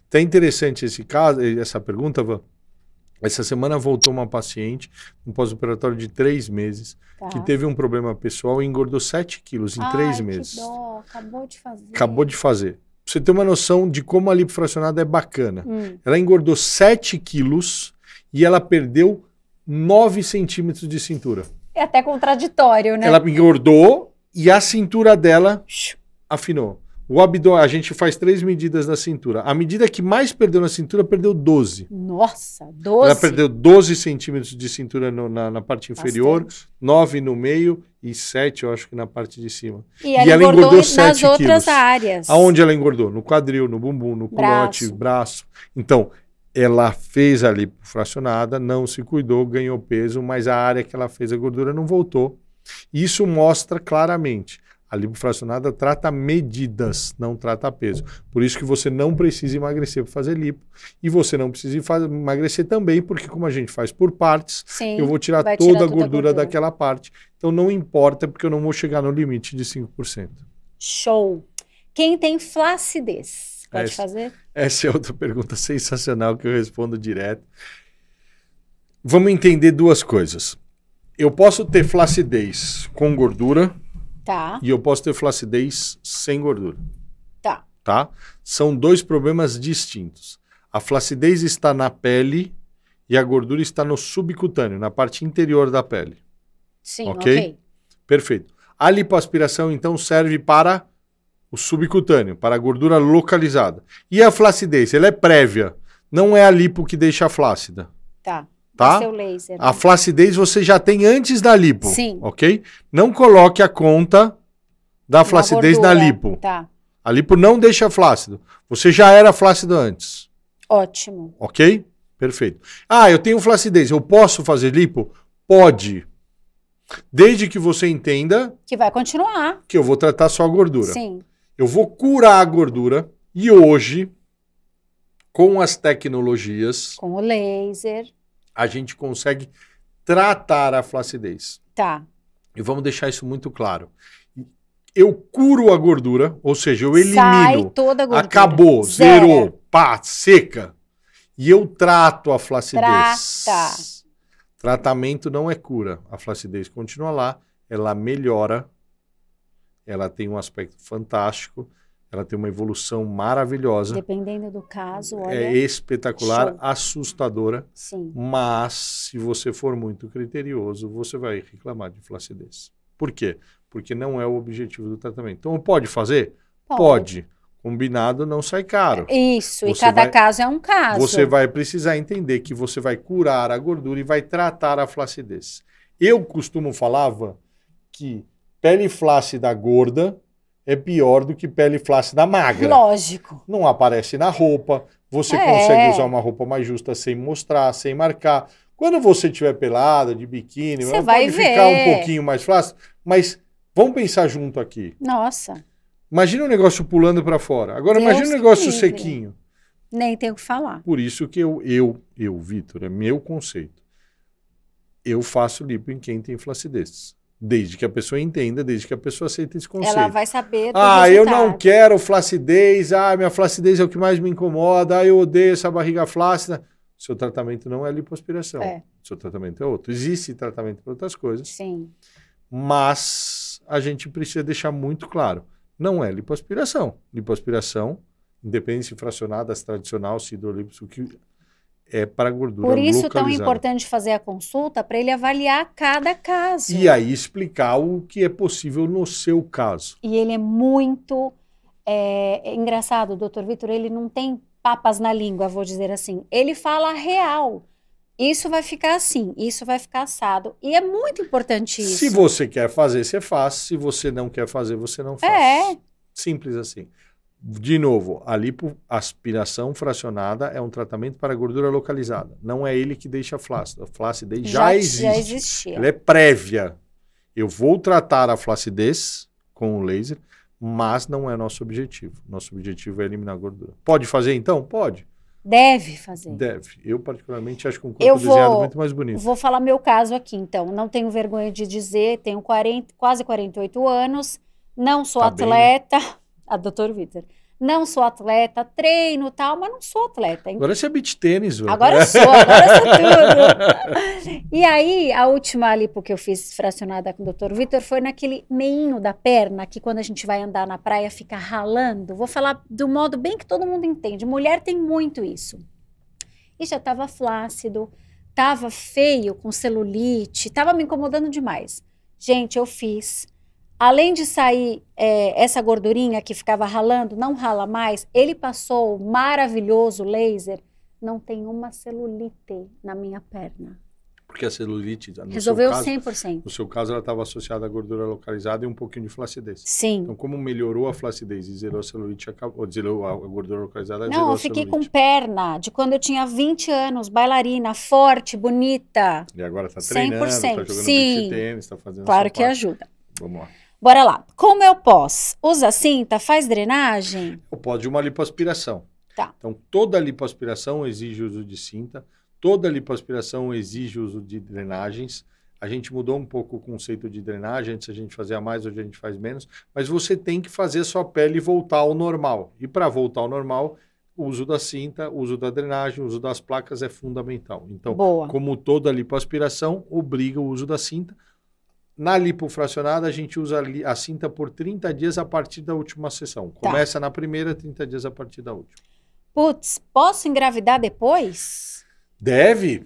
Tá interessante esse caso, essa pergunta, Van. Essa semana voltou uma paciente, um pós-operatório de 3 meses, que teve um problema pessoal e engordou 7 quilos em 3 meses. Que dó. Acabou de fazer. Acabou de fazer. Você ter uma noção de como a lipofracionada é bacana. Ela engordou 7 quilos e ela perdeu 9 centímetros de cintura. É até contraditório, né? Ela engordou e a cintura dela afinou. O abdômen, a gente faz 3 medidas na cintura. A medida que mais perdeu na cintura, perdeu 12. Nossa, 12? Ela perdeu 12 centímetros de cintura na parte inferior, 9 no meio e 7, eu acho que na parte de cima. E ela engordou 7 nas outras áreas. Aonde ela engordou? No quadril, no bumbum, no culote, braço. Então, ela fez a lipofracionada, não se cuidou, ganhou peso, mas a área que ela fez a gordura não voltou. Isso mostra claramente. A lipofracionada trata medidas, não trata peso. Por isso que você não precisa emagrecer para fazer lipo. E você não precisa emagrecer também, porque como a gente faz por partes, eu vou tirar toda a gordura daquela parte. Então não importa, porque eu não vou chegar no limite de 5%. Show! Quem tem flacidez, pode fazer? Essa é outra pergunta sensacional que eu respondo direto. Vamos entender 2 coisas. Eu posso ter flacidez com gordura... E eu posso ter flacidez sem gordura. Tá? São 2 problemas distintos. A flacidez está na pele e a gordura está no subcutâneo, na parte interior da pele. Sim, ok. Perfeito. A lipoaspiração, então, serve para o subcutâneo, para a gordura localizada. E a flacidez, ela é prévia. Não é a lipo que deixa flácida. Tá? Seu laser, né? A flacidez você já tem antes da lipo. Sim. Ok? Não coloque a conta da flacidez na lipo. Tá. A lipo não deixa flácido. Você já era flácido antes. Ótimo. Ok? Perfeito. Eu tenho flacidez. Eu posso fazer lipo? Pode. Desde que você entenda... que vai continuar. Que eu vou tratar só a gordura. Sim. Eu vou curar a gordura. E hoje, com as tecnologias... com o laser... a gente consegue tratar a flacidez. Tá. E vamos deixar isso muito claro. Eu curo a gordura, ou seja, eu elimino. Sai toda a gordura. Acabou, zerou, pá, seca. E eu trato a flacidez. Trata. Tratamento não é cura. A flacidez continua lá, ela melhora, ela tem um aspecto fantástico, ela tem uma evolução maravilhosa. Dependendo do caso, olha. É espetacular, show. Assustadora. Sim. Mas, se você for muito criterioso, você vai reclamar de flacidez. Por quê? Porque não é o objetivo do tratamento. Então, pode fazer? Pode. Combinado não sai caro. Isso, você e cada caso é um caso. Você vai precisar entender que você vai curar a gordura e vai tratar a flacidez. Eu costumo falava que pele flácida gorda é pior do que pele flácida magra. Lógico. Não aparece na roupa, você consegue usar uma roupa mais justa sem mostrar, sem marcar. Quando você estiver pelada, de biquíni, você vai pode ficar um pouquinho mais flácido, mas vamos pensar junto aqui. Nossa. Imagina um negócio pulando para fora. Agora imagina um negócio sequinho. Nem tenho o que falar. Por isso que eu, Vitor, é meu conceito. Eu faço lipo em quem tem flacidez. Desde que a pessoa entenda, desde que a pessoa aceite esse conceito. Ela vai saber do resultado. Eu não quero flacidez. Minha flacidez é o que mais me incomoda. Eu odeio essa barriga flácida. Seu tratamento não é lipoaspiração. Seu tratamento é outro. Existe tratamento para outras coisas. Sim. Mas a gente precisa deixar muito claro. Não é lipoaspiração. Lipoaspiração, independente se fracionada, se tradicional, se hidrolipos, o que é para gordura localizada. Por isso tão importante fazer a consulta, para ele avaliar cada caso. E aí explicar o que é possível no seu caso. E ele é muito engraçado, doutor Vitor, ele não tem papas na língua, vou dizer assim. Ele fala a real. Isso vai ficar assim, isso vai ficar assado. E é muito importante isso. Se você quer fazer, você faz. Se você não quer fazer, você não faz. Simples assim. De novo, a lipoaspiração fracionada é um tratamento para gordura localizada. Não é ele que deixa flácido. A flacidez já existe. Já existia. Ela é prévia. Eu vou tratar a flacidez com o laser, mas não é nosso objetivo. Nosso objetivo é eliminar a gordura. Pode fazer então? Pode. Deve fazer. Deve. Eu, particularmente, acho que um corpo desenhado é muito mais bonito. Vou falar meu caso aqui, então. Não tenho vergonha de dizer, tenho quase 48 anos, não sou atleta. Bem, né? A doutor Vitor. Não sou atleta, treino e tal, mas não sou atleta. Agora você é beach tênis, velho. Agora sou tudo. E aí, a última lipo que eu fiz fracionada com o doutor Vitor foi naquele meinho da perna, que quando a gente vai andar na praia fica ralando. Vou falar do modo bem que todo mundo entende. Mulher tem muito isso. E já tava flácido, tava feio, com celulite, tava me incomodando demais. Gente, eu fiz. Além de sair essa gordurinha que ficava ralando, não rala mais, ele passou o maravilhoso laser, não tem uma celulite na minha perna. Porque a celulite... Resolveu 100%. No seu caso, ela estava associada à gordura localizada e um pouquinho de flacidez. Sim. Então, como melhorou a flacidez e zerou a celulite, zerou a gordura localizada, não, eu fiquei com perna de quando eu tinha 20 anos, bailarina, forte, bonita. E agora está treinando, está jogando beach tênis, está fazendo claro que ajuda. Vamos lá. Bora lá. Como é o pós? Usa cinta, faz drenagem? O pós de uma lipoaspiração. Tá. Então, toda lipoaspiração exige uso de cinta, toda lipoaspiração exige uso de drenagens. A gente mudou um pouco o conceito de drenagem, antes a gente fazia mais, hoje a gente faz menos, mas você tem que fazer a sua pele voltar ao normal. E para voltar ao normal, o uso da cinta, o uso da drenagem, o uso das placas é fundamental. Então, como toda lipoaspiração, obriga o uso da cinta. Na lipofracionada, a gente usa a cinta por 30 dias a partir da última sessão. Começa na primeira, 30 dias a partir da última. Putz, posso engravidar depois? Deve.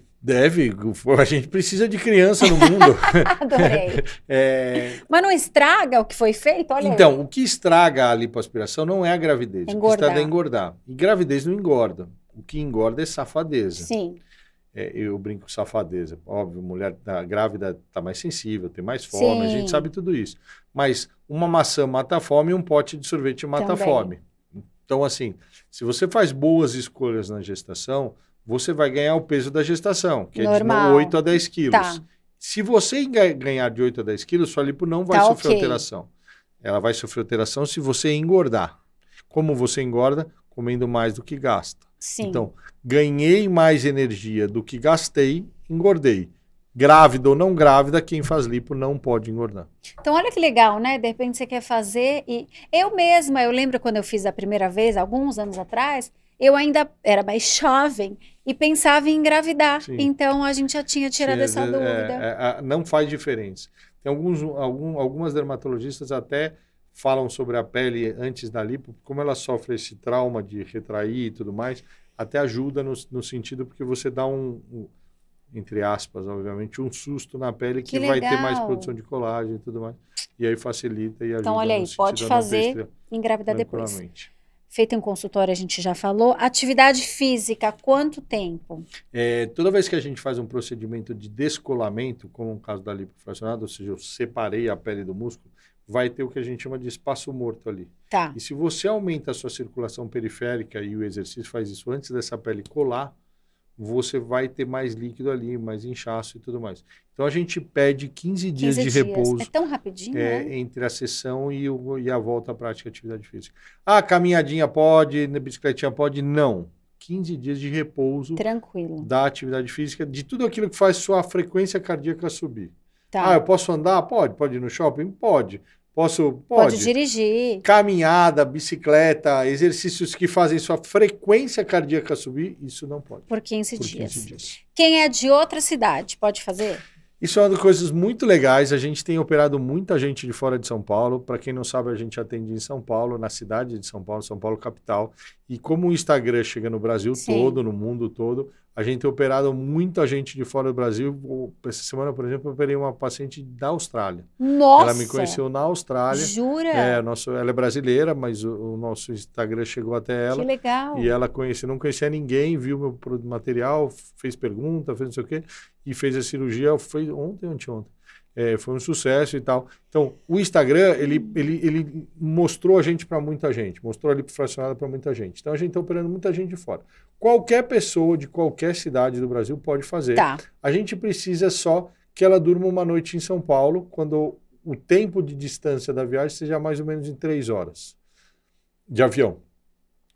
A gente precisa de criança no mundo. Adorei. Mas não estraga o que foi feito? Olha então, o que estraga a lipoaspiração não é a gravidez. Engordar. O que estraga é engordar. E gravidez não engorda. O que engorda é safadeza. Sim. Eu brinco com safadeza. Óbvio, mulher grávida está mais sensível, tem mais fome, a gente sabe tudo isso. Mas uma maçã mata a fome e um pote de sorvete mata a fome. Então, assim, se você faz boas escolhas na gestação, você vai ganhar o peso da gestação, que é de 8 a 10 quilos. Tá. Se você ganhar de 8 a 10 quilos, sua lipo não vai sofrer alteração. Ela vai sofrer alteração se você engordar. Como você engorda? Comendo mais do que gasta. Sim. Então, ganhei mais energia do que gastei, engordei. Grávida ou não grávida, quem faz lipo não pode engordar. Então, olha que legal, né? De repente você quer fazer e... Eu mesma, eu lembro quando eu fiz a primeira vez, alguns anos atrás, eu ainda era mais jovem e pensava em engravidar. Sim. Então, a gente já tinha tirado essa dúvida. Não faz diferença. Tem algumas dermatologistas até falam sobre a pele antes da lipo, como ela sofre esse trauma de retrair e tudo mais, até ajuda no sentido porque você dá entre aspas, obviamente, um susto na pele que vai ter mais produção de colágeno e tudo mais. E aí facilita e ajuda. Então, olha aí, pode fazer e engravidar depois. Feito em consultório, a gente já falou. Atividade física, quanto tempo? Toda vez que a gente faz um procedimento de descolamento, como no caso da lipofracionada, ou seja, eu separei a pele do músculo, vai ter o que a gente chama de espaço morto ali. Tá. E se você aumenta a sua circulação periférica e o exercício faz isso antes dessa pele colar, você vai ter mais líquido ali, mais inchaço e tudo mais. Então, a gente pede 15 dias de repouso. É tão rapidinho, né? Entre a sessão e a volta à prática de atividade física. Caminhadinha pode, bicicletinha pode? Não. 15 dias de repouso. Tranquilo. Da atividade física, de tudo aquilo que faz sua frequência cardíaca subir. Tá. Eu posso andar? Pode. Pode ir no shopping? Pode. Pode dirigir. Caminhada, bicicleta, exercícios que fazem sua frequência cardíaca subir, isso não pode. Por 15 dias. Quem é de outra cidade, pode fazer? Isso é uma das coisas muito legais. A gente tem operado muita gente de fora de São Paulo. Para quem não sabe, a gente atende em São Paulo, na cidade de São Paulo capital. E como o Instagram chega no Brasil todo, no mundo todo, a gente tem operado muita gente de fora do Brasil. Essa semana, por exemplo, eu operei uma paciente da Austrália. Nossa! Ela me conheceu na Austrália. Jura? Ela é brasileira, mas o nosso Instagram chegou até ela. Que legal! E ela não conhecia ninguém, viu meu material, fez pergunta, fez não sei o quê, e fez a cirurgia, foi ontem ou anteontem. Foi um sucesso e tal. Então, o Instagram, ele mostrou a gente para muita gente, mostrou a lipofracionada para muita gente. Então, a gente está operando muita gente de fora. Qualquer pessoa de qualquer cidade do Brasil pode fazer. Tá. A gente precisa só que ela durma uma noite em São Paulo, quando o tempo de distância da viagem seja mais ou menos em 3 horas de avião.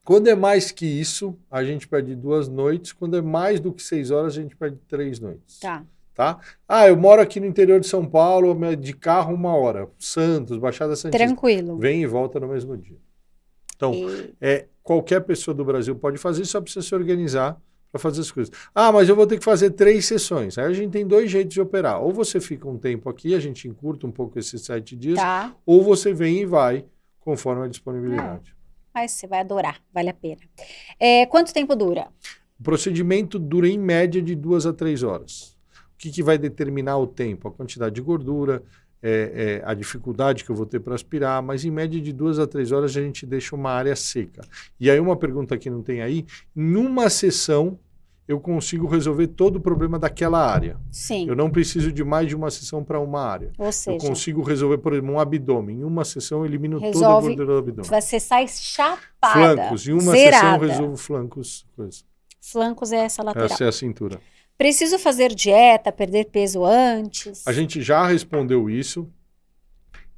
Quando é mais que isso, a gente pede 2 noites. Quando é mais do que 6 horas, a gente pede 3 noites. Tá? Eu moro aqui no interior de São Paulo, de carro 1 hora. Santos, Baixada Santista. Tranquilo. Vem e volta no mesmo dia. Então, qualquer pessoa do Brasil pode fazer, só precisa se organizar para fazer as coisas. Mas eu vou ter que fazer 3 sessões. Aí a gente tem 2 jeitos de operar. Ou você fica um tempo aqui, a gente encurta um pouco esses 7 dias, ou você vem e vai, conforme a disponibilidade. Mas você vai adorar, vale a pena. Quanto tempo dura? O procedimento dura em média de 2 a 3 horas. O que vai determinar o tempo? A quantidade de gordura, a dificuldade que eu vou ter para aspirar, mas em média de 2 a 3 horas a gente deixa uma área seca. E aí uma pergunta que não tem aí, numa sessão eu consigo resolver todo o problema daquela área. Sim. Eu não preciso de mais de uma sessão para uma área. Ou seja, eu consigo resolver, por exemplo, um abdômen. Em uma sessão eu elimino toda a gordura do abdômen. Você sai chapada. Flancos. Em uma sessão eu resolvo flancos. Flancos é essa lateral. Essa é a cintura. Preciso fazer dieta, perder peso antes? A gente já respondeu isso.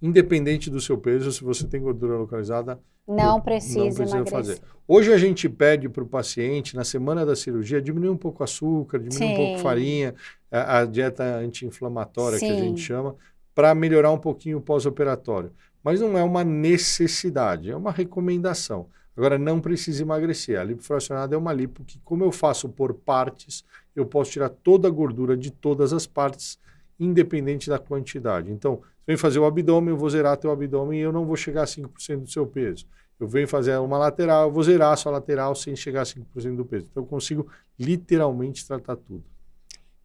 Independente do seu peso, se você tem gordura localizada, não precisa fazer. Hoje a gente pede para o paciente, na semana da cirurgia, diminuir um pouco o açúcar, diminuir um pouco a farinha, a dieta anti-inflamatória que a gente chama, para melhorar um pouquinho o pós-operatório. Mas não é uma necessidade, é uma recomendação. Agora, não precisa emagrecer. A lipofracionada é uma lipo que, como eu faço por partes, eu posso tirar toda a gordura de todas as partes, independente da quantidade. Então, você vem fazer o abdômen, eu vou zerar teu abdômen e eu não vou chegar a 5% do seu peso. Eu venho fazer uma lateral, eu vou zerar a sua lateral sem chegar a 5% do peso. Então, eu consigo literalmente tratar tudo.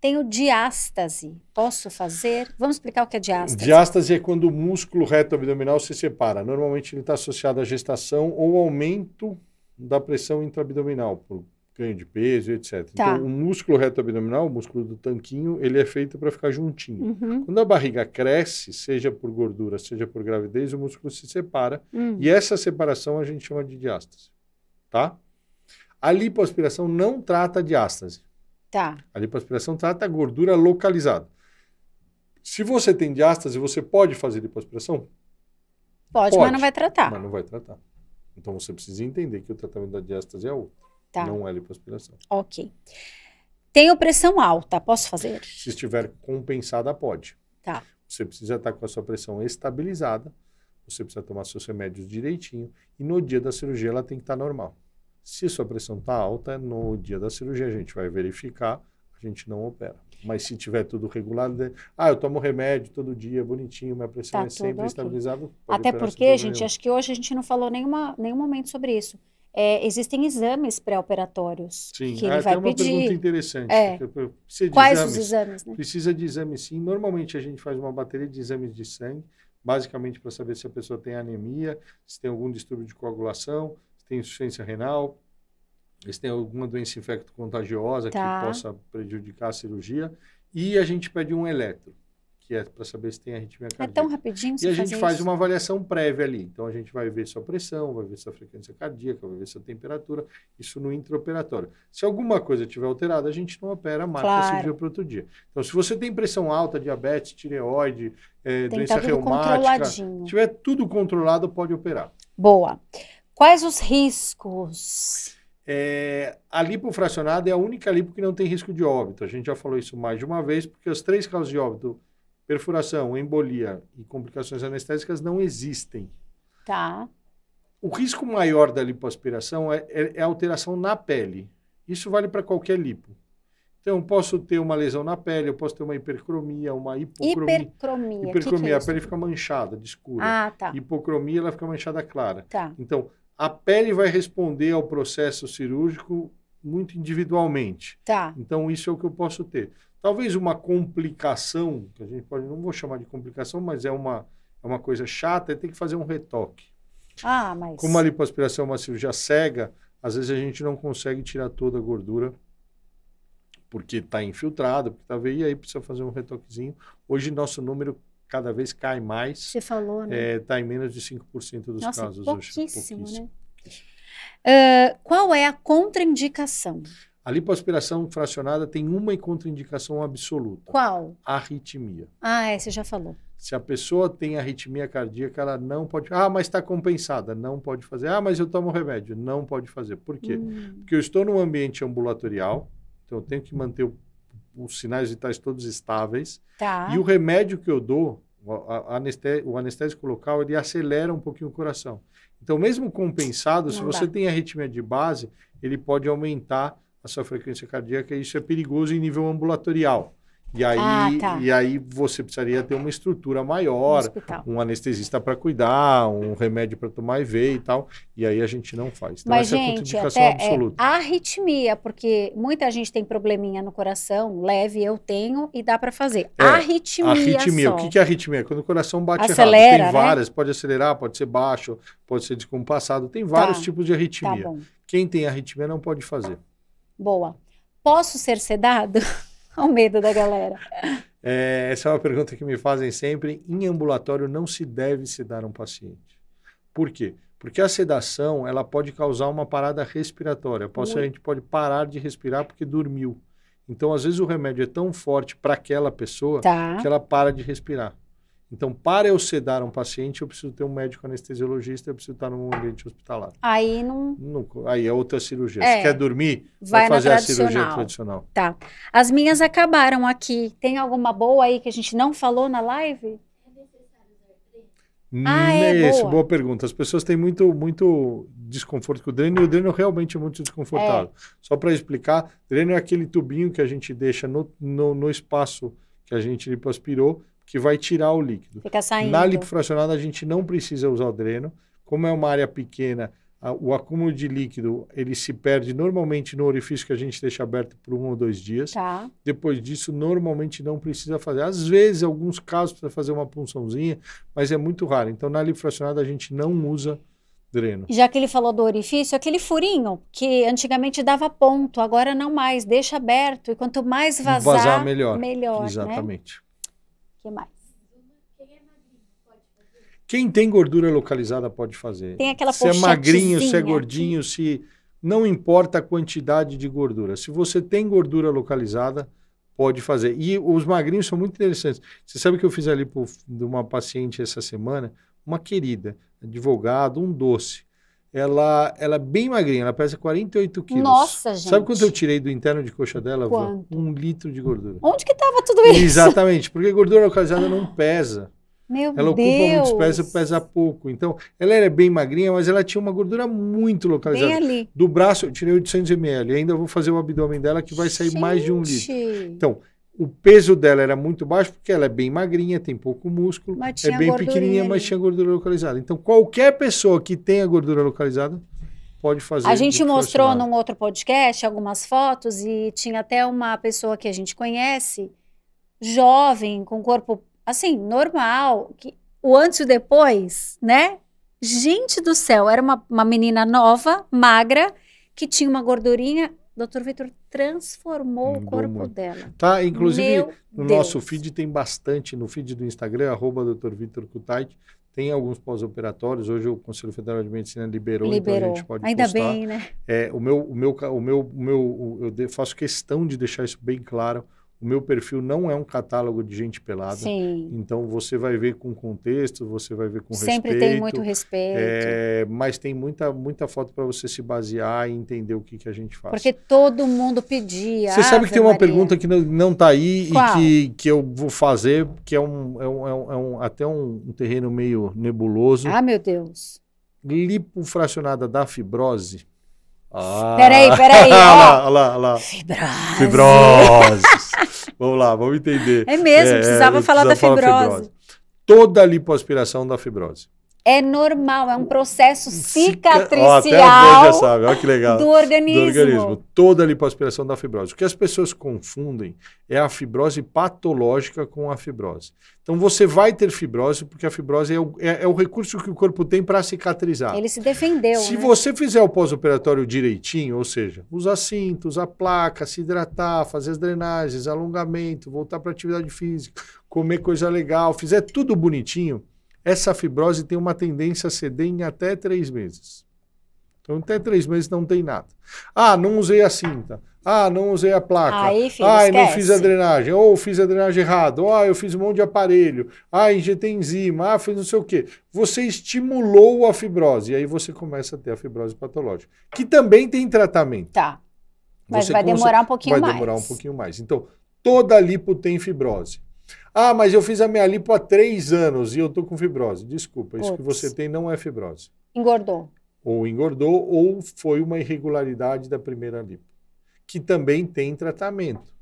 Tenho diástase. Posso fazer? Vamos explicar o que é diástase. Diástase é quando o músculo reto abdominal se separa. Normalmente ele está associado à gestação ou aumento da pressão intraabdominal, por ganho de peso, etc. Tá. Então, o músculo reto abdominal, o músculo do tanquinho, ele é feito para ficar juntinho. Quando a barriga cresce, seja por gordura, seja por gravidez, o músculo se separa. E essa separação a gente chama de diástase. Tá? A lipoaspiração não trata diástase. Tá. A lipoaspiração trata a gordura localizada. Se você tem diástase, você pode fazer lipoaspiração? Pode, mas não vai tratar. Mas não vai tratar. Então você precisa entender que o tratamento da diástase é outro. não é lipoaspiração. Ok. Tenho pressão alta, posso fazer? Se estiver compensada, pode. Tá. Você precisa estar com a sua pressão estabilizada, você precisa tomar seus remédios direitinho, e no dia da cirurgia ela tem que estar normal. Se a sua pressão está alta, no dia da cirurgia a gente vai verificar, a gente não opera. Mas se tiver tudo regulado, eu tomo remédio todo dia, bonitinho, minha pressão é sempre estabilizada. Até porque, gente, acho que hoje a gente não falou nenhum momento sobre isso. Existem exames pré-operatórios que ele vai pedir. Tem uma pergunta interessante. Quais os exames? Né? Precisa de exames, sim. Normalmente a gente faz uma bateria de exames de sangue, basicamente para saber se a pessoa tem anemia, se tem algum distúrbio de coagulação, se tem insuficiência renal, se tem alguma doença infecto-contagiosa que possa prejudicar a cirurgia. E a gente pede um eletro, que é para saber se tem arritmia cardíaca. É tão rapidinho. E a gente faz uma avaliação prévia ali. Então, a gente vai ver sua pressão, vai ver sua frequência cardíaca, vai ver sua temperatura, isso no intraoperatório. Se alguma coisa estiver alterada, a gente não opera, marca a cirurgia para outro dia. Então, se você tem pressão alta, diabetes, tireoide, doença reumática, se tiver tudo controlado, pode operar. Boa. Quais os riscos? A lipofracionada é a única lipo que não tem risco de óbito. A gente já falou isso mais de uma vez, porque as 3 causas de óbito, perfuração, embolia e complicações anestésicas, não existem. Tá. O risco maior da lipoaspiração é a alteração na pele. Isso vale para qualquer lipo. Então, eu posso ter uma lesão na pele, eu posso ter uma hipercromia, uma hipocromia. Hipercromia, a pele fica manchada, de escura. Tá. Hipocromia, ela fica manchada clara. Tá. Então, a pele vai responder ao processo cirúrgico muito individualmente. Tá. Então, isso é o que eu posso ter. Talvez uma complicação, que a gente pode, não vou chamar de complicação, mas é uma coisa chata, é ter que fazer um retoque. Mas... Como a lipoaspiração é uma cirurgia cega, às vezes a gente não consegue tirar toda a gordura porque está infiltrado, porque está veio, e aí precisa fazer um retoquezinho. Hoje, nosso número cada vez cai mais. Você falou, né? Está em menos de 5% dos casos pouquíssimo, hoje. Né? Qual é a contraindicação? A lipoaspiração fracionada tem uma contraindicação absoluta. Qual? Arritmia. Você já falou. Se a pessoa tem arritmia cardíaca, ela não pode... mas está compensada, não pode fazer. Mas eu tomo remédio, não pode fazer. Por quê? Porque eu estou num ambiente ambulatorial, então eu tenho que manter os sinais vitais todos estáveis. Tá. E o remédio que eu dou, o anestésico local, ele acelera um pouquinho o coração. Então, mesmo compensado, se você tem arritmia de base, ele pode aumentar a sua frequência cardíaca, e isso é perigoso em nível ambulatorial. E aí você precisaria ter uma estrutura maior, um anestesista para cuidar, um remédio para tomar IV e tal, e aí a gente não faz. Então, mas, essa gente, é a contraindicação absoluta. Arritmia, porque muita gente tem probleminha no coração, leve, eu tenho, e dá para fazer. Arritmia só. O que é arritmia? Quando o coração bate acelera, errado. Tem várias, né? Pode acelerar, pode ser baixo, pode ser descompassado, tem vários tipos de arritmia. Quem tem arritmia não pode fazer. Boa. Posso ser sedado? Ao medo da galera. Essa é uma pergunta que me fazem sempre. Em ambulatório não se deve sedar um paciente. Por quê? Porque a sedação ela pode causar uma parada respiratória. A gente pode parar de respirar porque dormiu. Então, às vezes, o remédio é tão forte para aquela pessoa que ela para de respirar. Então, para eu sedar um paciente, eu preciso ter um médico anestesiologista, eu preciso estar num ambiente hospitalar. Aí não... Aí é outra cirurgia. Se quer dormir, vai fazer a cirurgia tradicional. Tá. As minhas acabaram aqui. Tem alguma boa aí que a gente não falou na live? Boa pergunta. As pessoas têm muito desconforto com o dreno, e o dreno realmente é muito desconfortável. Só para explicar, dreno é aquele tubinho que a gente deixa no espaço que a gente lipoaspirou, que vai tirar o líquido. Fica saindo. Na lipofracionada, a gente não precisa usar o dreno. Como é uma área pequena, o acúmulo de líquido, ele se perde normalmente no orifício que a gente deixa aberto por 1 ou 2 dias. Tá. Depois disso, normalmente não precisa fazer. Às vezes, em alguns casos, precisa fazer uma punçãozinha, mas é muito raro. Então, na lipofracionada, a gente não usa dreno. Já que ele falou do orifício, aquele furinho que antigamente dava ponto, agora não mais, deixa aberto. E quanto mais vazar melhor. Exatamente. Né? Que mais? Quem tem gordura localizada pode fazer. Tem aquela se é magrinho, se é gordinho, se não importa a quantidade de gordura. Se você tem gordura localizada, pode fazer. E os magrinhos são muito interessantes. Você sabe que eu fiz ali de uma paciente essa semana, uma querida, advogado, um doce. ela é bem magrinha, ela pesa 48 quilos. Nossa, gente. Sabe quanto eu tirei do interno de coxa dela? Quanto? 1 litro de gordura. Onde que estava tudo isso? Exatamente, porque gordura localizada não pesa. Meu ela Deus. ocupa muito espaço, pesa pouco. Então, ela era bem magrinha, mas ela tinha uma gordura muito localizada. Bem ali. Do braço, eu tirei 800 ml. Ainda vou fazer o abdômen dela, que vai sair mais de 1 litro. Então, o peso dela era muito baixo, porque ela é bem magrinha, tem pouco músculo, é bem pequenininha, mas tinha gordura localizada. Então, qualquer pessoa que tenha gordura localizada pode fazer. A gente mostrou num outro podcast algumas fotos e tinha até uma pessoa que a gente conhece, jovem, com corpo assim, normal, que o antes e o depois, né? Gente do céu, era uma menina nova, magra, que tinha uma gordurinha. Dr. Vitor transformou o corpo dela. Tá, inclusive no nosso feed tem bastante, no feed do Instagram, @Dr. Vitor Kutait, tem alguns pós-operatórios. Hoje o Conselho Federal de Medicina liberou. Então a gente pode Ainda postar. Bem, né? Eu faço questão de deixar isso bem claro. O meu perfil não é um catálogo de gente pelada. Sim. Então, você vai ver com contexto, você vai ver com Sempre respeito. Sempre tem muito respeito. Mas tem muita foto para você se basear e entender o que a gente faz. Porque todo mundo pedia. Você sabe que tem uma pergunta que não está aí. Qual? E que eu vou fazer, que é até um terreno meio nebuloso. Ah, meu Deus. Lipofracionada da fibrose. Peraí. Olha lá. Fibrose. Vamos lá, vamos entender. É mesmo, precisava falar da fibrose. Toda a lipoaspiração da fibrose. É normal, é um processo cicatricial até a já sabe, olha que legal. do organismo. Toda a lipoaspiração da fibrose. O que as pessoas confundem é a fibrose patológica com a fibrose. Então você vai ter fibrose porque a fibrose é o recurso que o corpo tem para cicatrizar. Ele se defendeu, Se você fizer o pós-operatório direitinho, ou seja, usar cinto, usar placa, se hidratar, fazer as drenagens, alongamento, voltar para atividade física, comer coisa legal, fizer tudo bonitinho, essa fibrose tem uma tendência a ceder em até 3 meses. Então, até 3 meses não tem nada. Ah, não usei a cinta. Ah, não usei a placa. Aí, filho, não fiz a drenagem. Ou fiz a drenagem errada. Ou eu fiz um monte de aparelho. Injetei enzima. Fiz não sei o quê. Você estimulou a fibrose. E aí você começa a ter a fibrose patológica. Que também tem tratamento. Tá. Mas vai demorar um pouquinho mais. Vai demorar um pouquinho mais. Então, toda lipo tem fibrose. Mas eu fiz a minha lipo há 3 anos e eu tô com fibrose. Desculpa, isso que você tem não é fibrose. Engordou. Ou engordou, ou foi uma irregularidade da primeira lipo. Que também tem tratamento.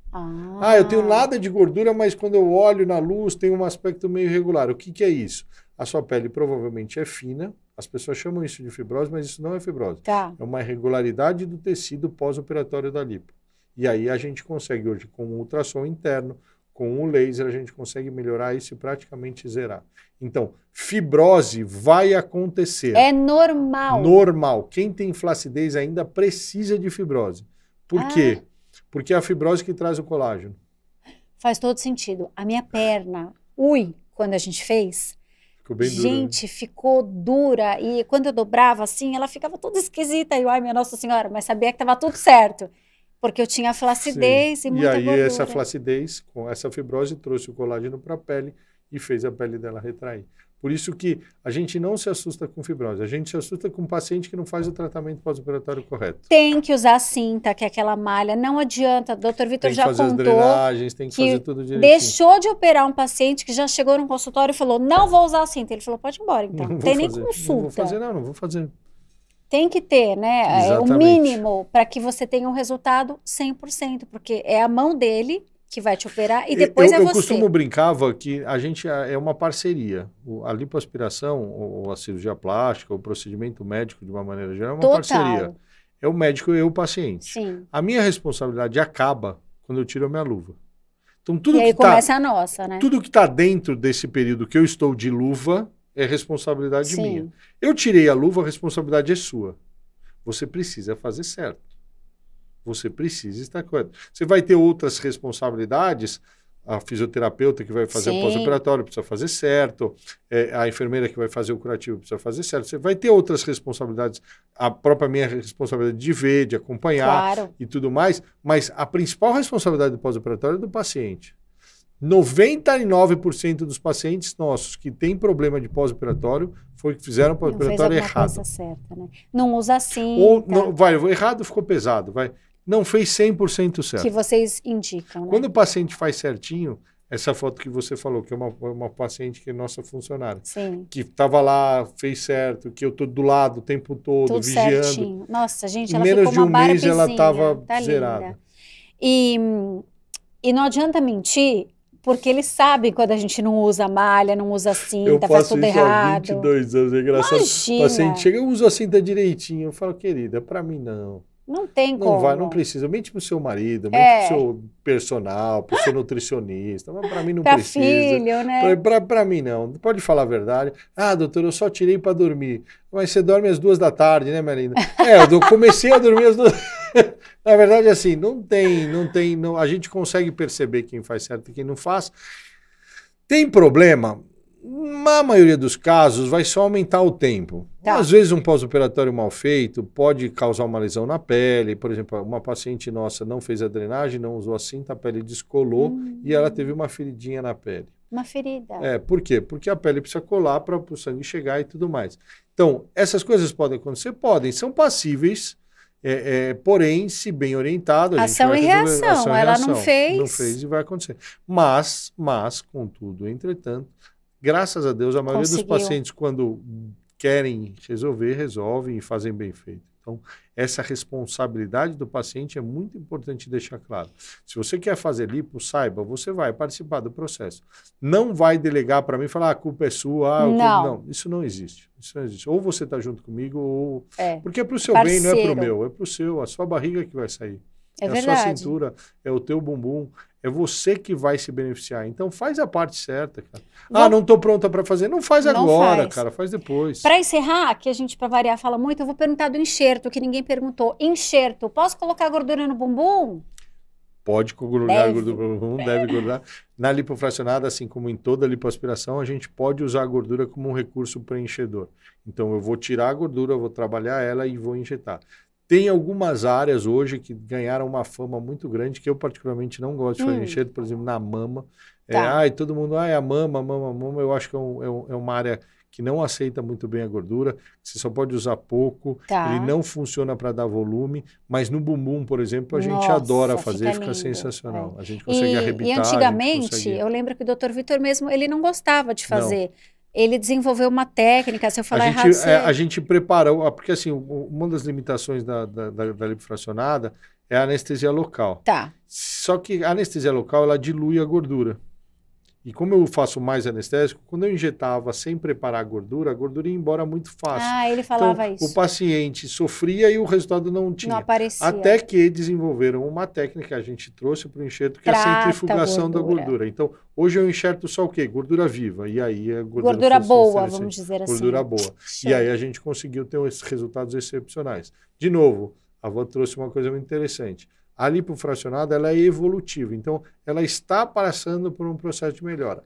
Eu tenho nada de gordura, mas quando eu olho na luz tem um aspecto meio irregular. O que é isso? A sua pele provavelmente é fina. As pessoas chamam isso de fibrose, mas isso não é fibrose. Tá. É uma irregularidade do tecido pós-operatório da lipo. E aí a gente consegue hoje, com um ultrassom interno, com o laser, a gente consegue melhorar isso e praticamente zerar. Então, fibrose vai acontecer. É normal. Normal. Quem tem flacidez ainda precisa de fibrose. Por quê? Porque é a fibrose que traz o colágeno. Faz todo sentido. A minha perna, quando a gente fez, ficou bem dura. Gente, ficou dura. E quando eu dobrava assim, ela ficava toda esquisita. E minha Nossa Senhora, mas sabia que estava tudo certo. Porque eu tinha flacidez e muita gordura. E aí essa flacidez, com essa fibrose, trouxe o colágeno para a pele e fez a pele dela retrair. Por isso que a gente não se assusta com fibrose, a gente se assusta com um paciente que não faz o tratamento pós-operatório correto. Tem que usar a cinta, que é aquela malha, não adianta. O Dr. Vitor já contou as drenagens, tem que fazer tudo direitinho. Deixou de operar um paciente que já chegou no consultório e falou, não vou usar a cinta. Ele falou, pode ir embora então, não tem nem consulta. Não vou fazer. Tem que ter, né? Exatamente. O mínimo para que você tenha um resultado 100%, porque é a mão dele que vai te operar e depois é você. Eu costumo brincava que a gente é uma parceria. A lipoaspiração, ou a cirurgia plástica, ou o procedimento médico, de uma maneira geral, é uma parceria. É o médico e o paciente. Sim. A minha responsabilidade acaba quando eu tiro a minha luva. Então, tudo e aí começa a nossa, né? Tudo que está dentro desse período que eu estou de luva é responsabilidade minha. Eu tirei a luva, a responsabilidade é sua. Você precisa fazer certo. Você precisa estar correto. Você vai ter outras responsabilidades. A fisioterapeuta que vai fazer o pós-operatório precisa fazer certo. A enfermeira que vai fazer o curativo precisa fazer certo. Você vai ter outras responsabilidades. A própria minha responsabilidade de ver, de acompanhar e tudo mais. Mas a principal responsabilidade do pós-operatório é do paciente. 99% dos pacientes nossos que têm problema de pós-operatório foi que fizeram pós-operatório errado. Coisa certa, né? Não usa assim. Ou, não, vai, errado ficou pesado, vai. Não fez 100% certo. Que vocês indicam, né? Quando o paciente faz certinho, essa foto que você falou, que é uma paciente que é nossa funcionária, sim, que estava lá, fez certo, que eu tô do lado o tempo todo, tudo vigiando. Certinho. Nossa, gente, ela menos ficou uma de um mês ela estava tá zerada. E não adianta mentir, porque eles sabem quando a gente não usa malha, não usa cinta, faz tudo errado. Eu faço isso há 22 anos, é engraçado. Imagina. O paciente chega, eu uso a cinta direitinho. Eu falo, querida, pra mim não. Não tem como. Não vai, não precisa. Mente pro seu marido, mente pro seu personal, pro seu nutricionista. Mas pra mim não precisa. Pra filho, né? Pra mim não. Pode falar a verdade. Ah, doutor, eu só tirei pra dormir. Mas você dorme às 2 da tarde, né, minha linda? Eu comecei a dormir às 2. Na verdade, assim, não tem, a gente consegue perceber quem faz certo e quem não faz. Tem problema? Na maioria dos casos, vai só aumentar o tempo. Tá. Às vezes, um pós-operatório mal feito pode causar uma lesão na pele. Por exemplo, uma paciente nossa não fez a drenagem, não usou a cinta, a pele descolou e ela teve uma feridinha na pele. Uma ferida. Por quê? Porque a pele precisa colar para o sangue chegar e tudo mais. Então, essas coisas podem acontecer? Podem. São passíveis. Porém, se bem orientado, a ação gente vai resolver. Ação e reação. Ela não fez. Não fez e vai acontecer. Mas, contudo, entretanto, graças a Deus, a maioria dos pacientes, quando querem resolver, resolvem e fazem bem feito. Então, essa responsabilidade do paciente é muito importante deixar claro. Se você quer fazer lipo, saiba, você vai participar do processo. Não vai delegar para mim e falar, a culpa é sua. Não, isso não existe. Isso não existe. Ou você está junto comigo, ou... Porque é para o seu bem, não é para o meu. É para o seu, a sua barriga que vai sair. É a sua cintura, é o teu bumbum, é você que vai se beneficiar. Então faz a parte certa, cara. Não estou pronta para fazer. Não faz agora, cara, faz depois. Para encerrar, que a gente, para variar, fala muito, eu vou perguntar do enxerto, que ninguém perguntou. Enxerto, posso colocar gordura no bumbum? Pode colocar gordura no bumbum, deve grudar. Na lipofracionada, assim como em toda lipoaspiração, a gente pode usar a gordura como um recurso preenchedor. Então eu vou tirar a gordura, eu vou trabalhar ela e vou injetar. Tem algumas áreas hoje que ganharam uma fama muito grande, que eu particularmente não gosto de fazer enxerto, por exemplo, na mama. Todo mundo, a mama, eu acho que é uma área que não aceita muito bem a gordura, você só pode usar pouco, ele não funciona para dar volume, mas no bumbum, por exemplo, a gente adora fazer, fica sensacional. A gente consegue arrebitar. E antigamente, eu lembro que o Dr. Vitor mesmo, ele não gostava de fazer. Não. Ele desenvolveu uma técnica, se eu falar errado... A gente preparou, porque assim, uma das limitações da lipofracionada é a anestesia local. Tá. Só que a anestesia local, ela dilui a gordura. E como eu faço mais anestésico, quando eu injetava sem preparar a gordura ia embora muito fácil. Ele falava então, isso. O paciente sofria e o resultado não tinha. Não aparecia. Até que desenvolveram uma técnica que a gente trouxe para o enxerto, que é a centrifugação da gordura. Então, hoje eu enxerto só o quê? Gordura viva. E aí a gordura boa, vamos dizer assim. Gordura boa. E aí a gente conseguiu ter esses resultados excepcionais. De novo, a avó trouxe uma coisa muito interessante. A lipofracionada, ela é evolutiva, então ela está passando por um processo de melhora.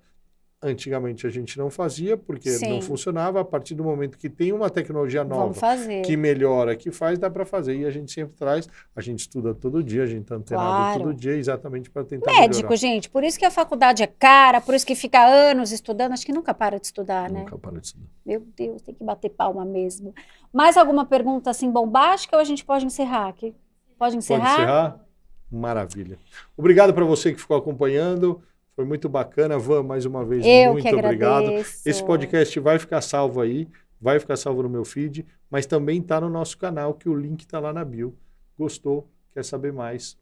Antigamente a gente não fazia, porque não funcionava. A partir do momento que tem uma tecnologia nova que melhora, que faz, dá para fazer. E a gente sempre traz, a gente estuda todo dia, a gente está antenado todo dia, exatamente para tentar melhorar. Gente, por isso que a faculdade é cara, por isso que fica anos estudando, acho que nunca para de estudar, né? Nunca para de estudar. Meu Deus, tem que bater palma mesmo. Mais alguma pergunta assim bombástica ou a gente pode encerrar aqui? Pode encerrar? Pode encerrar? Maravilha. Obrigado para você que ficou acompanhando. Foi muito bacana. Van, mais uma vez, muito obrigado. Esse podcast vai ficar salvo aí, vai ficar salvo no meu feed, mas também está no nosso canal, que o link está lá na bio. Gostou? Quer saber mais?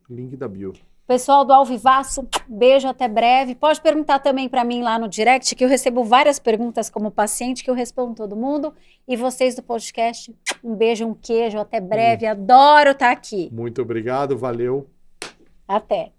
Link da bio. Pessoal do Alvivaço, beijo, até breve. Pode perguntar também para mim lá no direct, que eu recebo várias perguntas como paciente, que eu respondo todo mundo. E vocês do podcast, um beijo, um queijo, até breve. Adoro estar aqui. Muito obrigado, valeu. Até.